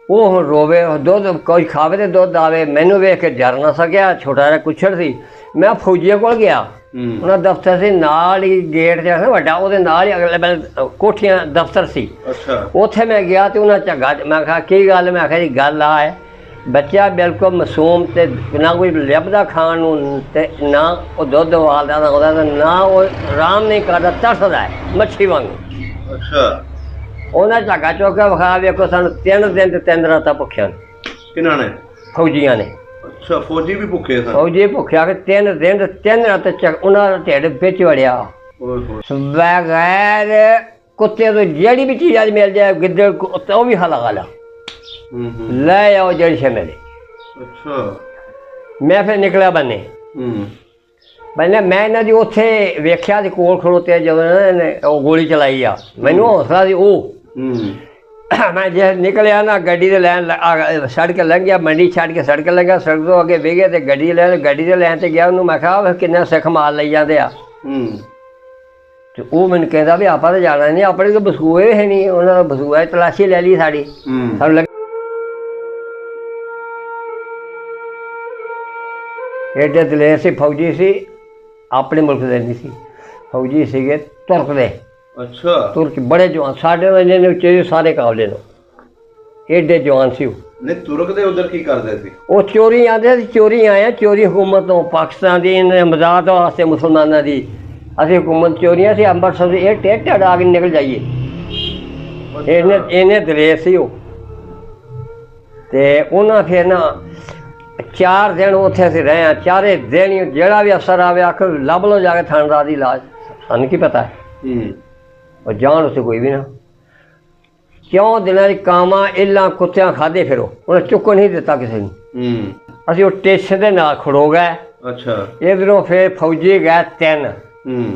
ਉਹ ਹੁਣ ਰੋਵੇ ਦੁੱਧ ਕੋਈ ਖਾਵੇ ਤੇ ਦੁੱਧ ਆਵੇ। ਮੈਨੂੰ ਵੇਖ ਕੇ ਜਰ ਨਾ ਸਕਿਆ, ਛੋਟਾ ਜਿਹਾ ਕੁੱਛੜ ਸੀ। ਮੈਂ ਫੌਜੀਆਂ ਕੋਲ ਗਿਆ, ਉਹਨਾਂ ਦਫ਼ਤਰ ਸੀ ਨਾਲ ਹੀ, ਗੇਟ ਜਿਹੜਾ ਸੀ ਵੱਡਾ, ਉਹਦੇ ਨਾਲ ਹੀ ਅਗਲੇ ਬੰਨੇ ਕੋਠੀਆਂ ਦਫ਼ਤਰ ਸੀ। ਉੱਥੇ ਮੈਂ ਗਿਆ ਤੇ ਉਹਨਾਂ ਝੱਗਾ, ਮੈਂ ਕਿਹਾ ਕੀ ਗੱਲ? ਮੈਂ ਕਿਹਾ ਜੀ ਗੱਲ ਆ ਹੈ, ਬੱਚਾ ਬਿਲਕੁਲ ਮਾਸੂਮ ਤੇ ਨਾ ਕੋਈ ਲੱਭਦਾ ਖਾਣ ਨੂੰ, ਤੇ ਨਾ ਉਹ ਦੁੱਧ ਵਾਲਦਾ ਨਾ ਉਹਦਾ, ਤੇ ਨਾ ਉਹ ਆਰਾਮ ਨਹੀਂ ਕਰਦਾ, ਤਰਸਦਾ ਹੈ ਮੱਛੀ ਵਾਂਗੂ। ਉਹਨਾਂ ਝਾਗਾ ਚੁੱਕ ਕੇ ਵਿਖਾ, ਵੇਖੋ ਸਾਨੂੰ 3 ਦਿਨ ਤੇ 3 ਰਾਤਾਂ ਭੁੱਖਿਆ ਨੇ। ਕਿਹਨਾਂ ਨੇ? ਫੌਜੀਆਂ ਨੇ। ਅੱਛਾ, ਫੌਜੀ ਵੀ ਭੁੱਖੇ ਸਨ? ਫੌਜੀ ਭੁੱਖਿਆ ਕਿ 3 ਦਿਨ ਤੇ 3 ਰਾਤਾਂ ਉਹਨਾਂ ਦਾ ਢਿੱਡ ਵਿੱਚ ਵੜਿਆ। ਬਗੈਰ ਕੁੱਤੇ ਤੋਂ ਜਿਹੜੀ ਵੀ ਚੀਜ਼ ਅੱਜ ਮਿਲ ਜਾਏ, ਗਿੱਦੜ ਉਹ ਵੀ ਹਲਾ ਗਾਲਾ ਲੈ ਆਓ ਜਿਹੜੀ ਸ਼ੇ ਮਿਲੇ। ਅੱਛਾ। ਮੈਂ ਫਿਰ ਨਿਕਲਿਆ ਬੰਨੇ। ਬੰਨੇ ਮੈਂ ਇਹਨਾਂ ਦੀ ਉੱਥੇ ਵੇਖਿਆ ਤੇ ਕੋਲ ਖੜੋਤੇ ਜਦੋਂ ਇਹਨੇ ਉਹ ਗੋਲੀ ਚਲਾਈ ਆ, ਮੈਨੂੰ ਹੌਸਲਾ ਸੀ ਉਹ। ਮੈਂ ਜੇ ਨਿਕਲਿਆ ਨਾ, ਗੱਡੀ ਦੇ ਲੈਣ ਸੜਕ ਲੰਘ ਗਿਆ, ਮੰਡੀ ਛੱਡ ਕੇ ਸੜਕ ਲੰਘਿਆ, ਸੜਕ ਤੋਂ ਅੱਗੇ ਵੇਗੇ ਤੇ ਗੱਡੀ ਦੇ ਲੈਣ ਤੇ ਗਿਆ। ਉਹਨੂੰ ਮੈਂ ਕਿਹਾ ਕਿੰਨਾ ਸਿੱਖ ਮਾਲ ਲਈ ਜਾਂਦੇ ਆ, ਤੇ ਉਹ ਮੈਨੂੰ ਕਹਿੰਦਾ ਵੀ ਆਪਾਂ ਤਾਂ ਜਾਣਾ ਨਹੀਂ, ਆਪਣੇ ਕੋਲ ਬਸੂਏ ਹੈ ਨਹੀਂ। ਉਹਨਾਂ ਦਾ ਬਸੂਆ ਤਲਾਸ਼ੀ ਲੈ ਲਈ ਸਾਡੀ। ਸਾਨੂੰ ਏਡੇ ਦਲੇਰ ਸੀ, ਫੌਜੀ ਸੀ, ਆਪਣੇ ਮੁਲਕ ਦੇ ਨਹੀਂ ਸੀ, ਫੌਜੀ ਸੀਗੇ ਤੁਰਕ ਦੇ। ਅੱਛਾ। ਤੁਰਕ ਬੜੇ ਜਵਾਨ, ਸਾਡੇ ਨਾਲ ਉੱਚੇ ਸਾਰੇ ਕਾਬਲੇ ਨੂੰ, ਏਡੇ ਜਵਾਨ ਸੀ ਉਹ। ਨਹੀਂ, ਤੁਰਕ ਦੇ ਉਧਰ ਕੀ ਕਰਦੇ ਸੀ? ਉਹ ਚੋਰੀ ਆਉਂਦੇ ਸੀ, ਚੋਰੀ ਆਏ, ਚੋਰੀ ਹੁਕੂਮਤ ਤੋਂ, ਪਾਕਿਸਤਾਨ ਦੀ ਮਦਦ ਵਾਸਤੇ ਮੁਸਲਮਾਨਾਂ ਦੀ। ਅਸੀਂ ਹੁਕੂਮਤ ਚੋਰੀਆਂ ਸੀ ਅੰਮ੍ਰਿਤਸਰ ਦੀ, ਇਹ ਟੇਢ ਆ ਕੇ ਨਿਕਲ ਜਾਈਏ। ਇਹਨੇ ਦਲੇਰ ਸੀ ਉਹ। ਤੇ ਉਹਨਾਂ ਫਿਰ ਨਾ 4 ਦਿਨ ਉੱਥੇ ਅਸੀਂ ਰਹੇ ਹਾਂ। 4 ਦਿਨ ਜਿਹੜਾ ਵੀ ਅਫਸਰ ਆਵੇ ਆਖ ਲੱਭ ਲਓ ਜਾ ਕੇ ਥਾਣੇਦਾਰ ਦੀ ਲਾਸ਼, ਸਾਨੂੰ ਕੀ ਪਤਾ ਹੈ ਉਹ ਜਾਣ ਉੱਥੇ ਕੋਈ ਵੀ ਨਾ। ਕਿਉਂ ਦਿਨਾਂ ਦੀ ਕਾਵਾਂ ਇੱਲਾਂ ਕੁੱਤਿਆਂ ਖਾਧੇ, ਫਿਰ ਉਹਨੇ ਚੁੱਕ ਨਹੀਂ ਦਿੱਤਾ ਕਿਸੇ ਨੂੰ। ਅਸੀਂ ਉਹ ਸਟੇਸ਼ਨ ਦੇ ਨਾਲ ਖੜੋ ਗਏ। ਅੱਛਾ। ਇੱਧਰੋਂ ਫਿਰ ਫੌਜੀ ਗਏ 3,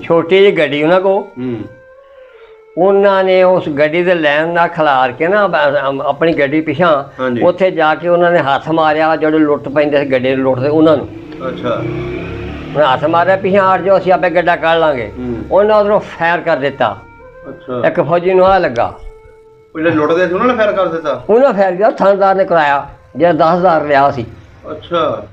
ਛੋਟੀ ਜਿਹੀ ਗੱਡੀ ਉਹਨਾਂ ਕੋਲ। ਉਹਨਾਂ ਨੇ ਉਸ ਗੱਡੀ ਦੇ ਲੈਣ ਨਾਲ ਖਿਲਾਰ ਕੇ ਨਾ ਆਪਣੀ ਗੱਡੀ ਪਿਛਾਂ, ਉੱਥੇ ਜਾ ਕੇ ਉਹਨਾਂ ਨੇ ਹੱਥ ਮਾਰਿਆ ਜਿਹੜੇ ਲੁੱਟ ਪੈਂਦੇ ਸੀ ਗੱਡੀ ਨੂੰ ਲੁੱਟਦੇ ਉਹਨਾਂ ਨੂੰ। ਅੱਛਾ। ਹੱਥ ਮਾਰਿਆ ਪਿਛਾਂ, ਹਟ ਜਾਓ ਅਸੀਂ ਆਪੇ ਗੱਡਾ ਕੱਢ ਲਾਂਗੇ। ਉਹਨਾਂ ਉਧਰੋਂ ਫਾਇਰ ਕਰ ਦਿੱਤਾ। ਅੱਛਾ। ਇੱਕ ਫੌਜੀ ਨੂੰ ਆ ਲੱਗਾ, ਜਿਹੜੇ ਲੁੱਟਦੇ ਸੀ ਉਹਨਾਂ ਨੇ ਫਾਇਰ ਕਰ ਦਿੱਤਾ? ਉਹਨਾਂ ਫਾਇਰ ਕੀਤਾ, ਥਾਣੇਦਾਰ ਨੇ ਕਰਾਇਆ ਜਿਹੜਾ 10,000 ਲਿਆ ਸੀ। ਅੱਛਾ।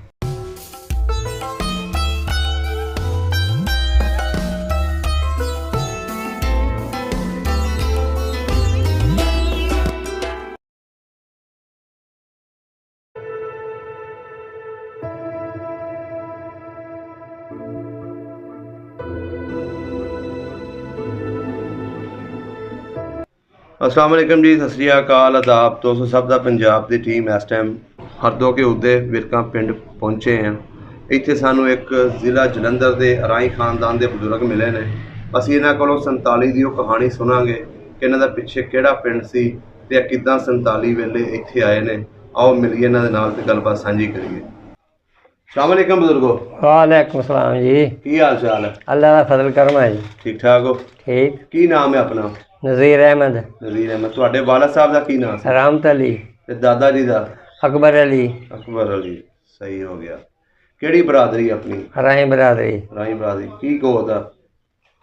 अस्सलाम वालेकुम जी, सत श्री अकाल, आदाब। दोस्तों सब का पंजाब की टीम इस टाइम हरदो के उदे विरका पिंड पहुँचे हैं। इत्थे सानू एक जिला जलंधर के राई खानदान के बजुर्ग मिले ने। असीं इन्हां कोलों 47 की कहानी सुनांगे कि इन्हां दा पिछे किहड़ा पिंड सी ते किद्दां 47 वेले इत्थे आए ने। आओ मिलिए इन्हां दे नाल ते गलबात सांझी करिए। अस्सलाम वालेकुम बुजुर्गो। वालेकुम सलाम जी। की हाल चाल है? अल्लाह का फजल करम है जी। ठीक ठाक हो? ठीक। की नाम है अपना? नज़ीर अहमद। नज़ीर अहमद। तुहाडे वाला साहब का की नाम? रहमत अली। ते दादा जी का? अकबर अली। अकबर अली, सही हो गया। केड़ी बरादरी अपनी? राही बरादरी। राही बरादरी। की गोत आ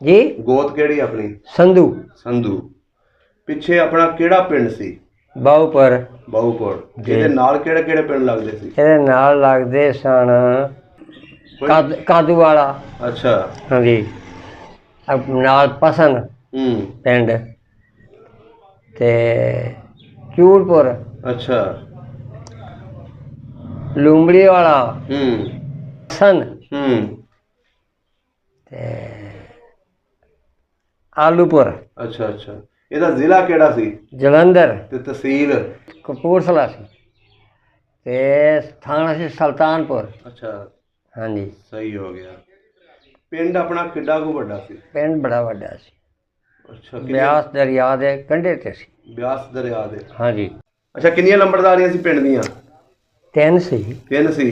जी? गोत केड़ी अपनी? संधू। संधू। पिछे अपना केड़ा पिंड सी? बाहूपुर। बाहूपुर। ਇਹਦੇ ਨਾਲ ਕਿਹੜੇ ਕਿਹੜੇ ਪਿੰਡ ਲੱਗਦੇ ਸੀ? ਇਹਦੇ ਨਾਲ ਲੱਗਦੇ ਸਨ ਕਾਦੂ ਵਾਲਾ। ਅੱਛਾ। ਹਾਂਜੀ। ਨਾਲ ਪਸਨ ਪਿੰਡ ਤੇ ਚੂੜਪੁਰ। ਅੱਛਾ। ਲੂੰਬੜੀ ਵਾਲਾ। ਸਨ। ਤੇ ਆਲੂਪੁਰ। ਅੱਛਾ ਅੱਛਾ। ਇਹਦਾ ਜ਼ਿਲ੍ਹਾ ਕਿਹੜਾ ਸੀ? ਜਲੰਧਰ। ਤੇ ਤਹਿਸੀਲ? ਕਪੂਰਥਲਾ ਸੀ। ਤੇ ਥਾਣਾ ਸੀ ਸੁਲਤਾਨਪੁਰ। ਅੱਛਾ। ਹਾਂਜੀ, ਸਹੀ ਹੋ ਗਿਆ। ਪਿੰਡ ਆਪਣਾ ਕਿੱਡਾ ਕੁ ਵੱਡਾ ਸੀ? ਪਿੰਡ ਬੜਾ ਵੱਡਾ ਸੀ। ਅੱਛਾ। ਬਿਆਸ ਦਰਿਆ ਦੇ ਕੰਢੇ ਤੇ ਸੀ। ਬਿਆਸ ਦਰਿਆ ਦੇ? ਹਾਂਜੀ। ਅੱਛਾ, ਕਿੰਨੀਆਂ ਲੰਬੜਦਾਰੀਆਂ ਸੀ ਪਿੰਡ ਦੀਆਂ? 3 ਸੀ। 3 ਸੀ।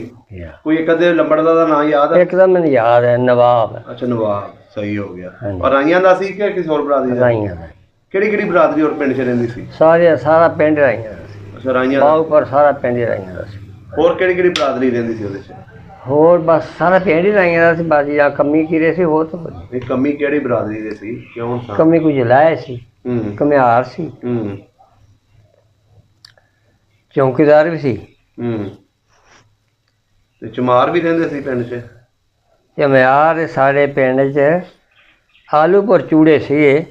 ਕੋਈ ਇੱਕ ਅੱਧੇ ਲੰਬੜਦਾਰ ਦਾ ਨਾਂ ਯਾਦ ਹੈ? ਇੱਕ ਤਾਂ ਮੈਨੂੰ ਯਾਦ ਹੈ, ਨਵਾਬ। ਅੱਛਾ, ਨਵਾਬ। ਸਹੀ ਹੋ ਗਿਆ। ਔਰ ਰਾਈਆਂ ਦਾ ਸੀ ਕਿ ਕਿਸੇ ਹੋਰ ਬਰਾਦਰੀ ਦਾ? ਰਾਈਆਂ ਦਾ। ਕਿਹੜੀ ਕਿਹੜੀ ਬਰਾਦਰੀ ਹੋਰ ਪਿੰਡ 'ਚ ਰਹਿੰਦੀ ਸੀ? ਸਾਰਾ ਪਿੰਡ ਰਾਈਆਂ ਦਾ ਸੀ। ਅੱਛਾ, ਰਾਈਆਂ। ਬਾਹੂਪੁਰ ਸਾਰਾ ਪਿੰਡ ਹੀ ਰਾਈਆਂ ਦਾ ਸੀ। ਹੋਰ ਕਿਹੜੀ ਕਿਹੜੀ ਬਰਾਦਰੀ ਰਹਿੰਦੀ ਸੀ ਉਹਦੇ 'ਚ? ਹੋਰ ਬਸ ਸਾਰਾ ਪਿੰਡ ਹੀ ਰਾਈਆਂ ਦਾ ਸੀ। ਬਾਜੀ ਜਾਂ ਕਮੀ ਕੀਰੇ ਸੀ, ਹੋਰ ਤਾਂ ਇਹ ਕਮੀ ਕਿਹੜੀ ਬਰਾਦਰੀ ਦੇ ਸੀ? ਕਿਉਂ? ਕਮੀ ਕੁਝ ਲਾਏ ਸੀ, ਘੁਮਿਆਰ ਸੀ। ਚੌਂਕੀਦਾਰ ਵੀ ਸੀ। ਤੇ ਚਮਾਰ ਵੀ ਰਹਿੰਦੇ ਸੀ ਪਿੰਡ 'ਚ। ਚਮਿਆਰ ਸਾਡੇ ਪਿੰਡ 'ਚ ਆਲੂਪੁਰ ਚੂੜੇ ਸੀਗੇ।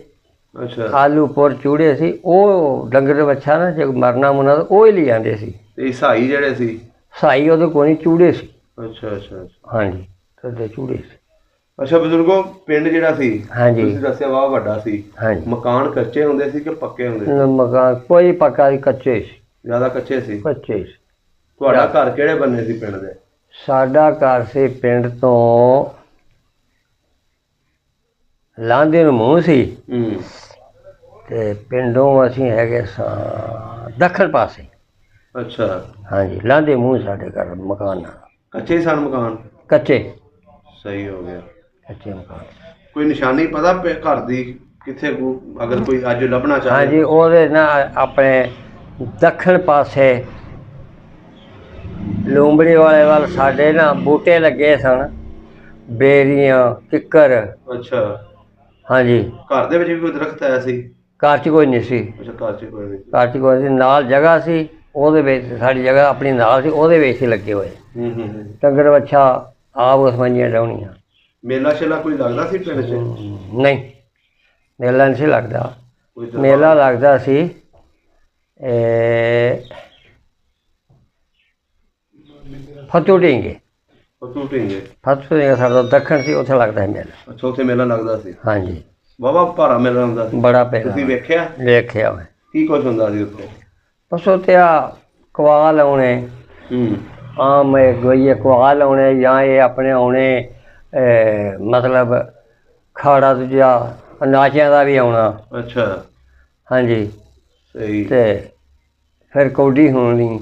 ਅੱਛਾ। ਆਲੂਪੁਰ ਚੂੜੇ ਸੀ, ਉਹ ਡੰਗਰ ਬੱਛਾ ਨਾ ਜੇ ਮਰਨਾ ਮੁਰਨਾ ਤਾਂ ਉਹ ਹੀ ਲੈ ਜਾਂਦੇ ਸੀ। ਤੇ ਈਸਾਈ ਜਿਹੜੇ ਸੀ। ਸਾਈ ਉਹਦੇ ਕੋਲ ਨਹੀਂ, ਚੂੜੇ ਸੀ। ਅੱਛਾ ਅੱਛਾ ਅੱਛਾ। ਹਾਂਜੀ, ਤੁਹਾਡੇ ਚੂੜੇ ਸੀ। ਅੱਛਾ ਬਜ਼ੁਰਗੋ, ਪਿੰਡ ਜਿਹੜਾ ਸੀ ਹਾਂਜੀ ਤੁਸੀਂ ਦੱਸਿਆ ਵਾਹ ਵੱਡਾ ਸੀ। ਹਾਂਜੀ। ਮਕਾਨ ਕੱਚੇ ਹੁੰਦੇ ਸੀ ਕਿ ਪੱਕੇ ਹੁੰਦੇ ਸੀ? ਮਕਾਨ ਕੋਈ ਪੱਕਾ ਨਹੀਂ, ਕੱਚੇ ਸੀ। ਜ਼ਿਆਦਾ ਕੱਚੇ ਸੀ। ਕੱਚੇ ਸੀ। ਤੁਹਾਡਾ ਘਰ ਕਿਹੜੇ ਬੰਨੇ ਸੀ ਪਿੰਡ ਦੇ? ਸਾਡਾ ਘਰ ਸੀ ਪਿੰਡ ਤੋਂ ਲਾਂਦੇ ਨੂੰ ਮੂੰਹ ਸੀ। ਤੇ ਪਿੰਡੋਂ ਅਸੀਂ ਹੈਗੇ ਸਾਂ ਦੱਖਣ ਪਾਸੇ। ਅੱਛਾ। ਹਾਂਜੀ, ਲਾਂਦੇ ਮੂੰਹ ਸਾਡੇ ਘਰ ਮਕਾਨ। ਕੱਚੇ ਹੀ ਸਨ ਮਕਾਨ? ਕੱਚੇ। ਸਹੀ ਹੋ ਗਿਆ। ਕੱਚੇ ਮਕਾਨ। ਕੋਈ ਨਿਸ਼ਾਨੀ ਪਤਾ ਘਰ ਦੀ ਕਿੱਥੇ ਅਗਰ ਕੋਈ ਅੱਜ ਲੱਭਣਾ ਚਾਹੇ? ਹਾਂਜੀ, ਉਹਦੇ ਨਾਲ ਆਪਣੇ ਦੱਖਣ ਪਾਸੇ ਲੂੰਬੜੀ ਵਾਲੇ ਵੱਲ ਸਾਡੇ ਨਾ ਬੂਟੇ ਲੱਗੇ ਸਨ, ਬੇਰੀਆਂ, ਕਿੱਕਰ। ਅੱਛਾ। ਹਾਂਜੀ। ਘਰ ਦੇ ਵਿੱਚ ਵੀ ਕੋਈ ਦਰਖਤ ਆਇਆ ਸੀ? ਘਰ 'ਚ ਕੋਈ ਨਹੀਂ ਸੀ। ਅੱਛਾ, ਘਰ 'ਚ ਕੋਈ ਨਹੀਂ। ਘਰ 'ਚ ਕੋਈ ਸੀ, ਨਾਲ ਜਗ੍ਹਾ ਸੀ, ਉਹਦੇ ਵਿੱਚ ਸਾਡੀ ਜਗ੍ਹਾ ਆਪਣੀ ਨਾਲ ਸੀ, ਉਹਦੇ ਵਿੱਚ ਹੀ ਲੱਗੇ ਹੋਏ। ਡੰਗਰ ਵੱਛਾ ਆਪ ਉਸ ਮੰਜੀਆਂ ਡਾਉਣੀਆਂ। ਮੇਲਾ ਸ਼ੇਲਾ ਕੋਈ ਲੱਗਦਾ ਸੀ ਪਿੰਡ 'ਚ? ਨਹੀਂ, ਮੇਲਾ ਨਹੀਂ ਸੀ ਲੱਗਦਾ। ਮੇਲਾ ਲੱਗਦਾ ਸੀ ਫਤੂ ਢੀਂਗੇ। ਫਤੂ ਢੀਂਗੇ। ਫਤੂ ਢੀਂਗੇ ਸਾਡਾ ਦੱਖਣ ਸੀ, ਉੱਥੇ ਲੱਗਦਾ ਸੀ ਮੇਲਾ। ਅੱਛਾ, ਉੱਥੇ ਮੇਲਾ ਲੱਗਦਾ ਸੀ। ਹਾਂਜੀ। ਵਾਹਵਾ ਭਾਰਾ ਮੇਲਾ ਹੁੰਦਾ ਸੀ। ਬੜਾ ਪਹਿਲਾਂ ਤੁਸੀਂ ਵੇਖਿਆ? ਵੇਖਿਆ ਮੈਂ। ਕੀ ਕੁਝ ਹੁੰਦਾ ਸੀ ਉੱਥੇ? ਬਸ ਉੱਥੇ ਆ ਕਵਾਲ ਆਉਣੇ, ਆਮ ਗੋਈਏ ਕਵਾਲ ਆਉਣੇ, ਜਾਂ ਇਹ ਆਪਣੇ ਆਉਣੇ ਮਤਲਬ ਖਾੜਾ ਦੂਜਾ ਨਾਚਿਆਂ ਦਾ ਵੀ ਆਉਣਾ। ਅੱਛਾ। ਹਾਂਜੀ। ਸਹੀ। ਤੇ ਫਿਰ ਕੌਡੀ ਹੋਣੀ।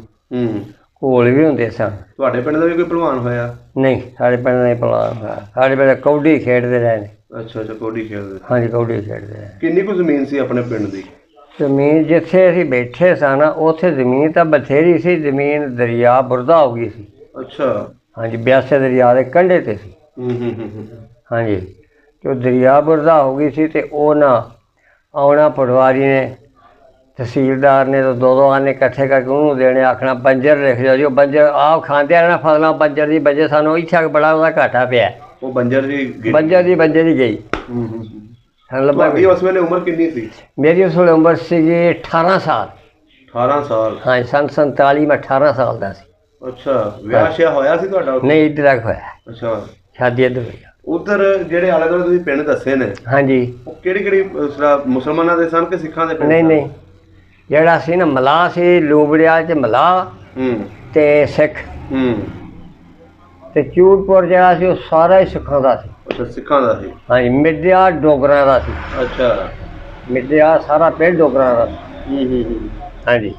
ਘੋਲ ਵੀ ਹੁੰਦੇ ਸਨ। ਤੁਹਾਡੇ ਪਿੰਡ ਦਾ ਵੀ ਕੋਈ ਭਲਵਾਨ ਹੋਇਆ? ਨਹੀਂ, ਸਾਡੇ ਪਿੰਡ ਦਾ ਭਲਵਾਨ ਹੋਇਆ। ਸਾਡੇ ਪਿੰਡ ਕੌਡੀ ਖੇਡਦੇ ਰਹੇ ਨੇ। ਅੱਛਾ ਅੱਛਾ, ਕੌਡੀ ਖੇਡਦੇ। ਹਾਂਜੀ, ਕੌਡੀ ਖੇਡਦੇ ਰਹੇ। ਕਿੰਨੀ ਕੁ ਜ਼ਮੀਨ ਸੀ ਆਪਣੇ ਪਿੰਡ ਦੀ? ਜ਼ਮੀਨ ਜਿੱਥੇ ਅਸੀਂ ਬੈਠੇ ਸਾਂ ਨਾ, ਉੱਥੇ ਜ਼ਮੀਨ ਤਾਂ ਬਥੇਰੀ ਸੀ। ਜ਼ਮੀਨ ਦਰਿਆ ਬੁਰਦਾ ਹੋ ਗਈ ਸੀ। ਅੱਛਾ। ਹਾਂਜੀ, ਬਿਆਸੇ ਦਰਿਆ ਦੇ ਕੰਢੇ 'ਤੇ ਸੀ। ਹਾਂਜੀ, ਅਤੇ ਉਹ ਦਰਿਆ ਬੁਰਦਾ ਹੋ ਗਈ ਸੀ। ਅਤੇ ਉਹ ਨਾ ਆਉਣਾ ਪਟਵਾਰੀ ਨੇ, ਤਹਿਸੀਲਦਾਰ ਨੇ, ਤਾਂ ਦੋ ਆਨੇ ਇਕੱਠੇ ਕਰਕੇ ਉਹਨੂੰ ਦੇਣੇ, ਆਖਣਾ ਬੰਜਰ ਲਿਖ ਜਾਓ ਜੀ। ਉਹ ਬੰਜਰ ਆਪ ਖਾਂਦੇ ਰਹਿਣਾ ਫਸਲਾਂ ਬੰਜਰ ਦੀ ਵਜ੍ਹਾ, ਸਾਨੂੰ ਇੱਥੇ ਆ ਕੇ ਬੜਾ ਉਹਦਾ ਘਾਟਾ ਪਿਆ। ਉਹ ਬੰਜਰ ਦੀ ਗਈ। ਤੁਹਾਡੀ ਉਸ ਵੇਲੇ ਉਮਰ ਕਿੰਨੀ ਸੀ? ਮੇਰੀ ਉਸ ਵੇਲੇ ਉਮਰ ਸੀਗੀ 18 ਸਾਲ। 18 ਸਾਲ? ਹਾਂਜੀ, ਸੰਨ 47 ਮੈਂ 18 ਸਾਲ ਦਾ ਸੀ। ਅੱਛਾ, ਵਿਆਹ ਸ਼ਿਆ ਹੋਇਆ ਸੀ ਤੁਹਾਡਾ? ਨਹੀਂ, ਇੱਧਰ ਤੱਕ ਹੋਇਆ। ਅੱਛਾ, ਸ਼ਾਦੀ ਇੱਧਰ ਹੋਈ। ਉੱਧਰ ਜਿਹੜੇ ਆਲੇ ਦੁਆਲੇ ਤੁਸੀਂ ਪਿੰਡ ਦੱਸੇ ਨੇ, ਹਾਂਜੀ, ਉਹ ਕਿਹੜੀ ਮੁਸਲਮਾਨਾਂ ਦੇ ਸਨ ਕਿ ਸਿੱਖਾਂ ਦੇ ਪਿੰਡ? ਨਹੀਂ ਨਹੀਂ, ਜਿਹੜਾ ਸੀ ਨਾ ਮਲਾਹ ਸੀ, ਲੂੰਬੜਿਆ 'ਚ ਮਲਾਹ ਤੇ ਸਿੱਖ। ਤੇ ਚੂੜਪੁਰ ਜਿਹੜਾ ਸੀ ਉਹ ਸਾਰਾ ਹੀ ਸਿੱਖਾਂ ਦਾ ਸੀ। ਅੱਛਾ, ਸਿੱਖਾਂ ਦਾ ਸੀ। ਹਾਂਜੀ, ਮਿੱਡਿਆ ਡੋਗਰਾਂ ਦਾ ਸੀ। ਅੱਛਾ, ਮਿੱਡਿਆ ਸਾਰਾ ਪਿੰਡ ਡੋਗਰਾਂ ਦਾ ਸੀ। ਹਾਂਜੀ।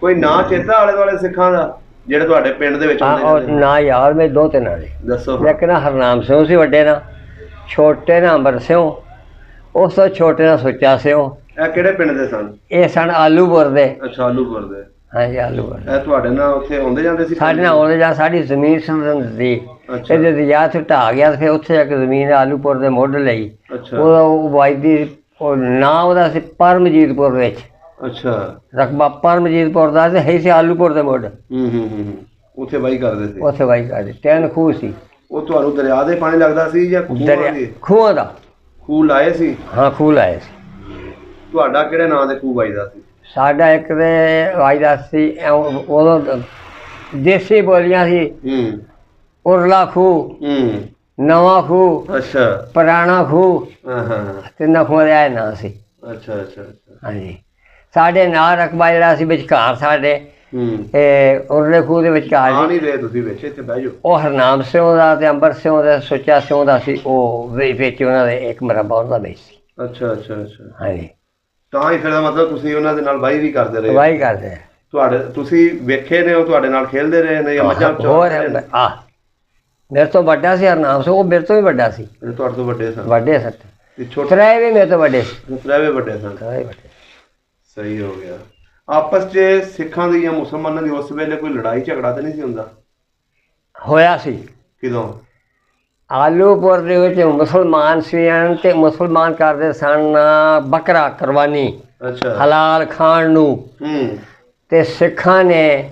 ਕੋਈ ਨਾਂ ਚੇਤਾ ਆਲੇ ਦੁਆਲੇ ਸਿੱਖਾਂ ਦਾ ਜਿਹੜੇ ਤੁਹਾਡੇ ਪਿੰਡ ਦੇ ਵਿੱਚ ਹੁੰਦੇ ਨੇ? ਨਾ ਯਾਰ, ਮੇਰੇ ਦੋ ਤਿੰਨ ਵਾਲੇ ਦੱਸੋ। ਇੱਕ ਨਾ ਹਰਨਾਮ ਸਿੰਘ ਸੀ ਵੱਡੇ ਨਾਲ, ਛੋਟੇ ਨਾ ਅੰਬਰ ਸਿੰਘ, ਉਸ ਤੋਂ ਛੋਟੇ ਨਾਲ ਸੁੱਚਾ ਸਿੰਘ। ਇਹ ਕਿਹੜੇ ਪਿੰਡ ਦੇ ਸਨ? ਇਹ ਸਨ ਆਲੂਪੁਰ ਦੇ। ਅੱਛਾ, ਆਲੂਪੁਰ ਦੇ। ਹਾਂਜੀ, ਆਲੂਪੁਰ। ਇਹ ਤੁਹਾਡੇ ਨਾਲ ਉੱਥੇ ਆਉਂਦੇ ਜਾਂਦੇ ਸੀ? ਸਾਡੇ ਨਾਲ ਆਉਂਦੇ ਜਾਂ ਸਾਡੀ ਜ਼ਮੀਨ ਸੀ। ਇਹਦੇ ਦਰਿਆ ਤੋਂ ਢਾਹ ਗਿਆ, ਫਿਰ ਉੱਥੇ ਜਾ ਕੇ ਜ਼ਮੀਨ ਆਲੂਪੁਰ ਦੇ ਮੁੱਢ ਲਈ। ਉਹ ਵਾਇਦੀ, ਉਹ ਨਾਂ ਉਹਦਾ ਸੀ ਪਰਮਜੀਤਪੁਰ ਵਿੱਚ। ਅੱਛਾ। ਰਕਬਾ ਪਰਮਜੀਤਪੁਰ ਦਾ ਸੀ, ਹੈ ਸੀ ਆਲੂਪੁਰ ਦੇ ਮੁੱਢ। ਉੱਥੇ ਵਾਹੀ ਕਰਦੇ ਸੀ? ਉੱਥੇ ਵਾਹੀ ਕਰਦੇ। 3 ਖੂਹ ਸੀ। ਉਹ ਤੁਹਾਨੂੰ ਦਰਿਆ ਦੇ ਪਾਣੀ ਲੱਗਦਾ ਸੀ ਜਾਂ ਖੂਹਾਂ ਦਾ? ਖੂਹ ਲਾਏ ਸੀ? ਹਾਂ, ਖੂਹ ਲਾਏ ਸੀ। ਤੁਹਾਡਾ ਕਿਹੜੇ ਨਾਂ ਦੇ ਖੂਹ ਵਾਈਦਾ ਸੀ? ਸਾਡਾ ਇੱਕ ਤੇ ਵਾਈਦਾ ਸੀ, ਉਦੋਂ ਦੇਸੀ ਬੋਲੀਆਂ ਸੀ। ਉਰਲਾ ਖੂਹ, ਨਵਾਂ ਖੂਹ, ਅੱਛਾ, ਪੁਰਾਣਾ ਖੂਹ, ਤਿੰਨਾਂ ਖੂਹਾਂ ਦਾ ਇਹ ਨਾਂ ਸੀ। ਅੱਛਾ ਅੱਛਾ। ਹਾਂਜੀ, ਸਾਡੇ ਨਾਲ ਰਕਬਾ ਜਿਹੜਾ ਸੀ ਵਿਚਕਾਰ, ਸਾਡੇ ਉਰਲੇ ਖੂਹ ਦੇ ਵਿਚਕਾਰ ਨਹੀਂ ਰਹੇ ਤੁਸੀਂ ਵਿੱਚ, ਇੱਥੇ ਬਹਿ ਜਾਓ। ਉਹ ਹਰਨਾਮ ਸਿੰਘ ਦਾ ਤੇ ਅੰਬਰ ਸਿੰਘ ਦਾ, ਸੁੱਚਾ ਸਿੰਘ ਦਾ ਸੀ। ਉਹ ਵਿੱਚ ਉਹਨਾਂ ਦੇ ਇੱਕ ਮਰਬਾ ਉਹਨਾਂ ਦਾ ਵਿੱਚ ਸੀ। ਅੱਛਾ ਅੱਛਾ ਅੱਛਾ। ਹਾਂਜੀ, ਤਾਂ ਹੀ ਫਿਰ ਦਾ ਮਤਲਬ ਤੁਸੀਂ ਉਹਨਾਂ ਦੇ ਨਾਲ ਵਾਹੀ ਵੀ ਕਰਦੇ ਰਹੇ? ਵਾਹੀ ਕਰਦੇ। ਤੁਹਾਡੇ ਤੁਸੀਂ ਵੇਖੇ ਨੇ ਉਹ ਤੁਹਾਡੇ ਨਾਲ ਖੇਲਦੇ ਰਹੇ ਨੇ ਜਾਂ ਮੱਝਾਂ? ਹੋਰ ਮੇਰੇ ਤੋਂ ਵੱਡਾ ਸੀ ਹਰਨਾਮ ਸਿੰਘ, ਉਹ ਮੇਰੇ ਤੋਂ ਵੀ ਵੱਡਾ ਸੀ। ਤੁਹਾਡੇ ਤੋਂ ਵੱਡੇ ਸਨ? ਵੱਡੇ ਸਨ। ਛੋਟੇ ਵੀ ਮੇਰੇ ਤੋਂ ਵੱਡੇ ਸੀ। ਤ੍ਰੈਵੇ ਵੱਡੇ ਸਨ? ਸਹੀ ਹੋ ਗਿਆ। ਆਪਸ 'ਚ ਸਿੱਖਾਂ ਦੀ ਜਾਂ ਮੁਸਲਮਾਨਾਂ ਦੀ ਉਸ ਵੇਲੇ ਕੋਈ ਲੜਾਈ ਝਗੜਾ ਤਾਂ ਨਹੀਂ ਸੀ ਹੁੰਦਾ? ਹੋਇਆ ਸੀ। ਕਿਦੋਂ? ਆਲੂਪੁਰ ਦੇ ਵਿੱਚ ਮੁਸਲਮਾਨ ਸੀ ਤੇ ਮੁਸਲਮਾਨ ਕਰਦੇ ਸਨ ਬੱਕਰਾ ਕੁਰਬਾਨੀ। ਅੱਛਾ। ਹਲਾਲ ਖਾਣ ਨੂੰ। ਤੇ ਸਿੱਖਾਂ ਨੇ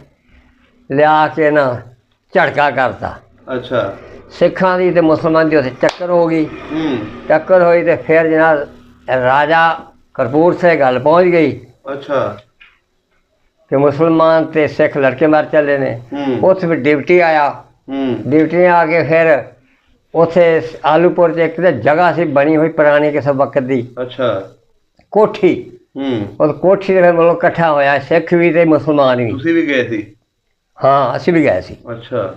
ਲਿਆ ਕੇ ਨਾ ਝੜਕਾ ਕਰਤਾ। ਅੱਛਾ। ਸਿੱਖਾਂ ਦੀ ਤੇ ਮੁਸਲਮਾਨ ਦੀ ਉੱਥੇ ਟੱਕਰ ਹੋ ਗਈ। ਟੱਕਰ ਹੋਈ ਤੇ ਫਿਰ ਜਨਾਬ ਰਾਜਾ ਕਰਪੂਰ ਸੇ ਗੱਲ ਪਹੁੰਚ ਗਈ। ਅੱਛਾ। ਕਿ ਮੁਸਲਮਾਨ ਤੇ ਸਿੱਖ ਲੜਕੇ ਮਾਰ ਚੱਲੇ ਨੇ। ਉੱਥੇ ਫਿਰ ਡਿਪਟੀ ਆਇਆ। ਡਿਪਟੀ ਆ ਕੇ ਫਿਰ ਉੱਥੇ ਆਲੂਪੁਰ 'ਚ ਇੱਕ ਤਾਂ ਜਗ੍ਹਾ ਸੀ ਬਣੀ ਹੋਈ ਪੁਰਾਣੀ ਕਿਸੇ ਵਕਤ ਦੀ। ਅੱਛਾ। ਕੋਠੀ। ਉਹ ਕੋਠੀ ਦੇ ਫਿਰ ਮਤਲਬ ਇਕੱਠਾ ਹੋਇਆ ਸਿੱਖ ਵੀ ਤੇ ਮੁਸਲਮਾਨ ਵੀ। ਤੁਸੀਂ ਵੀ ਗਏ ਸੀ? ਹਾਂ ਅਸੀਂ ਵੀ ਗਏ ਸੀ। ਅੱਛਾ।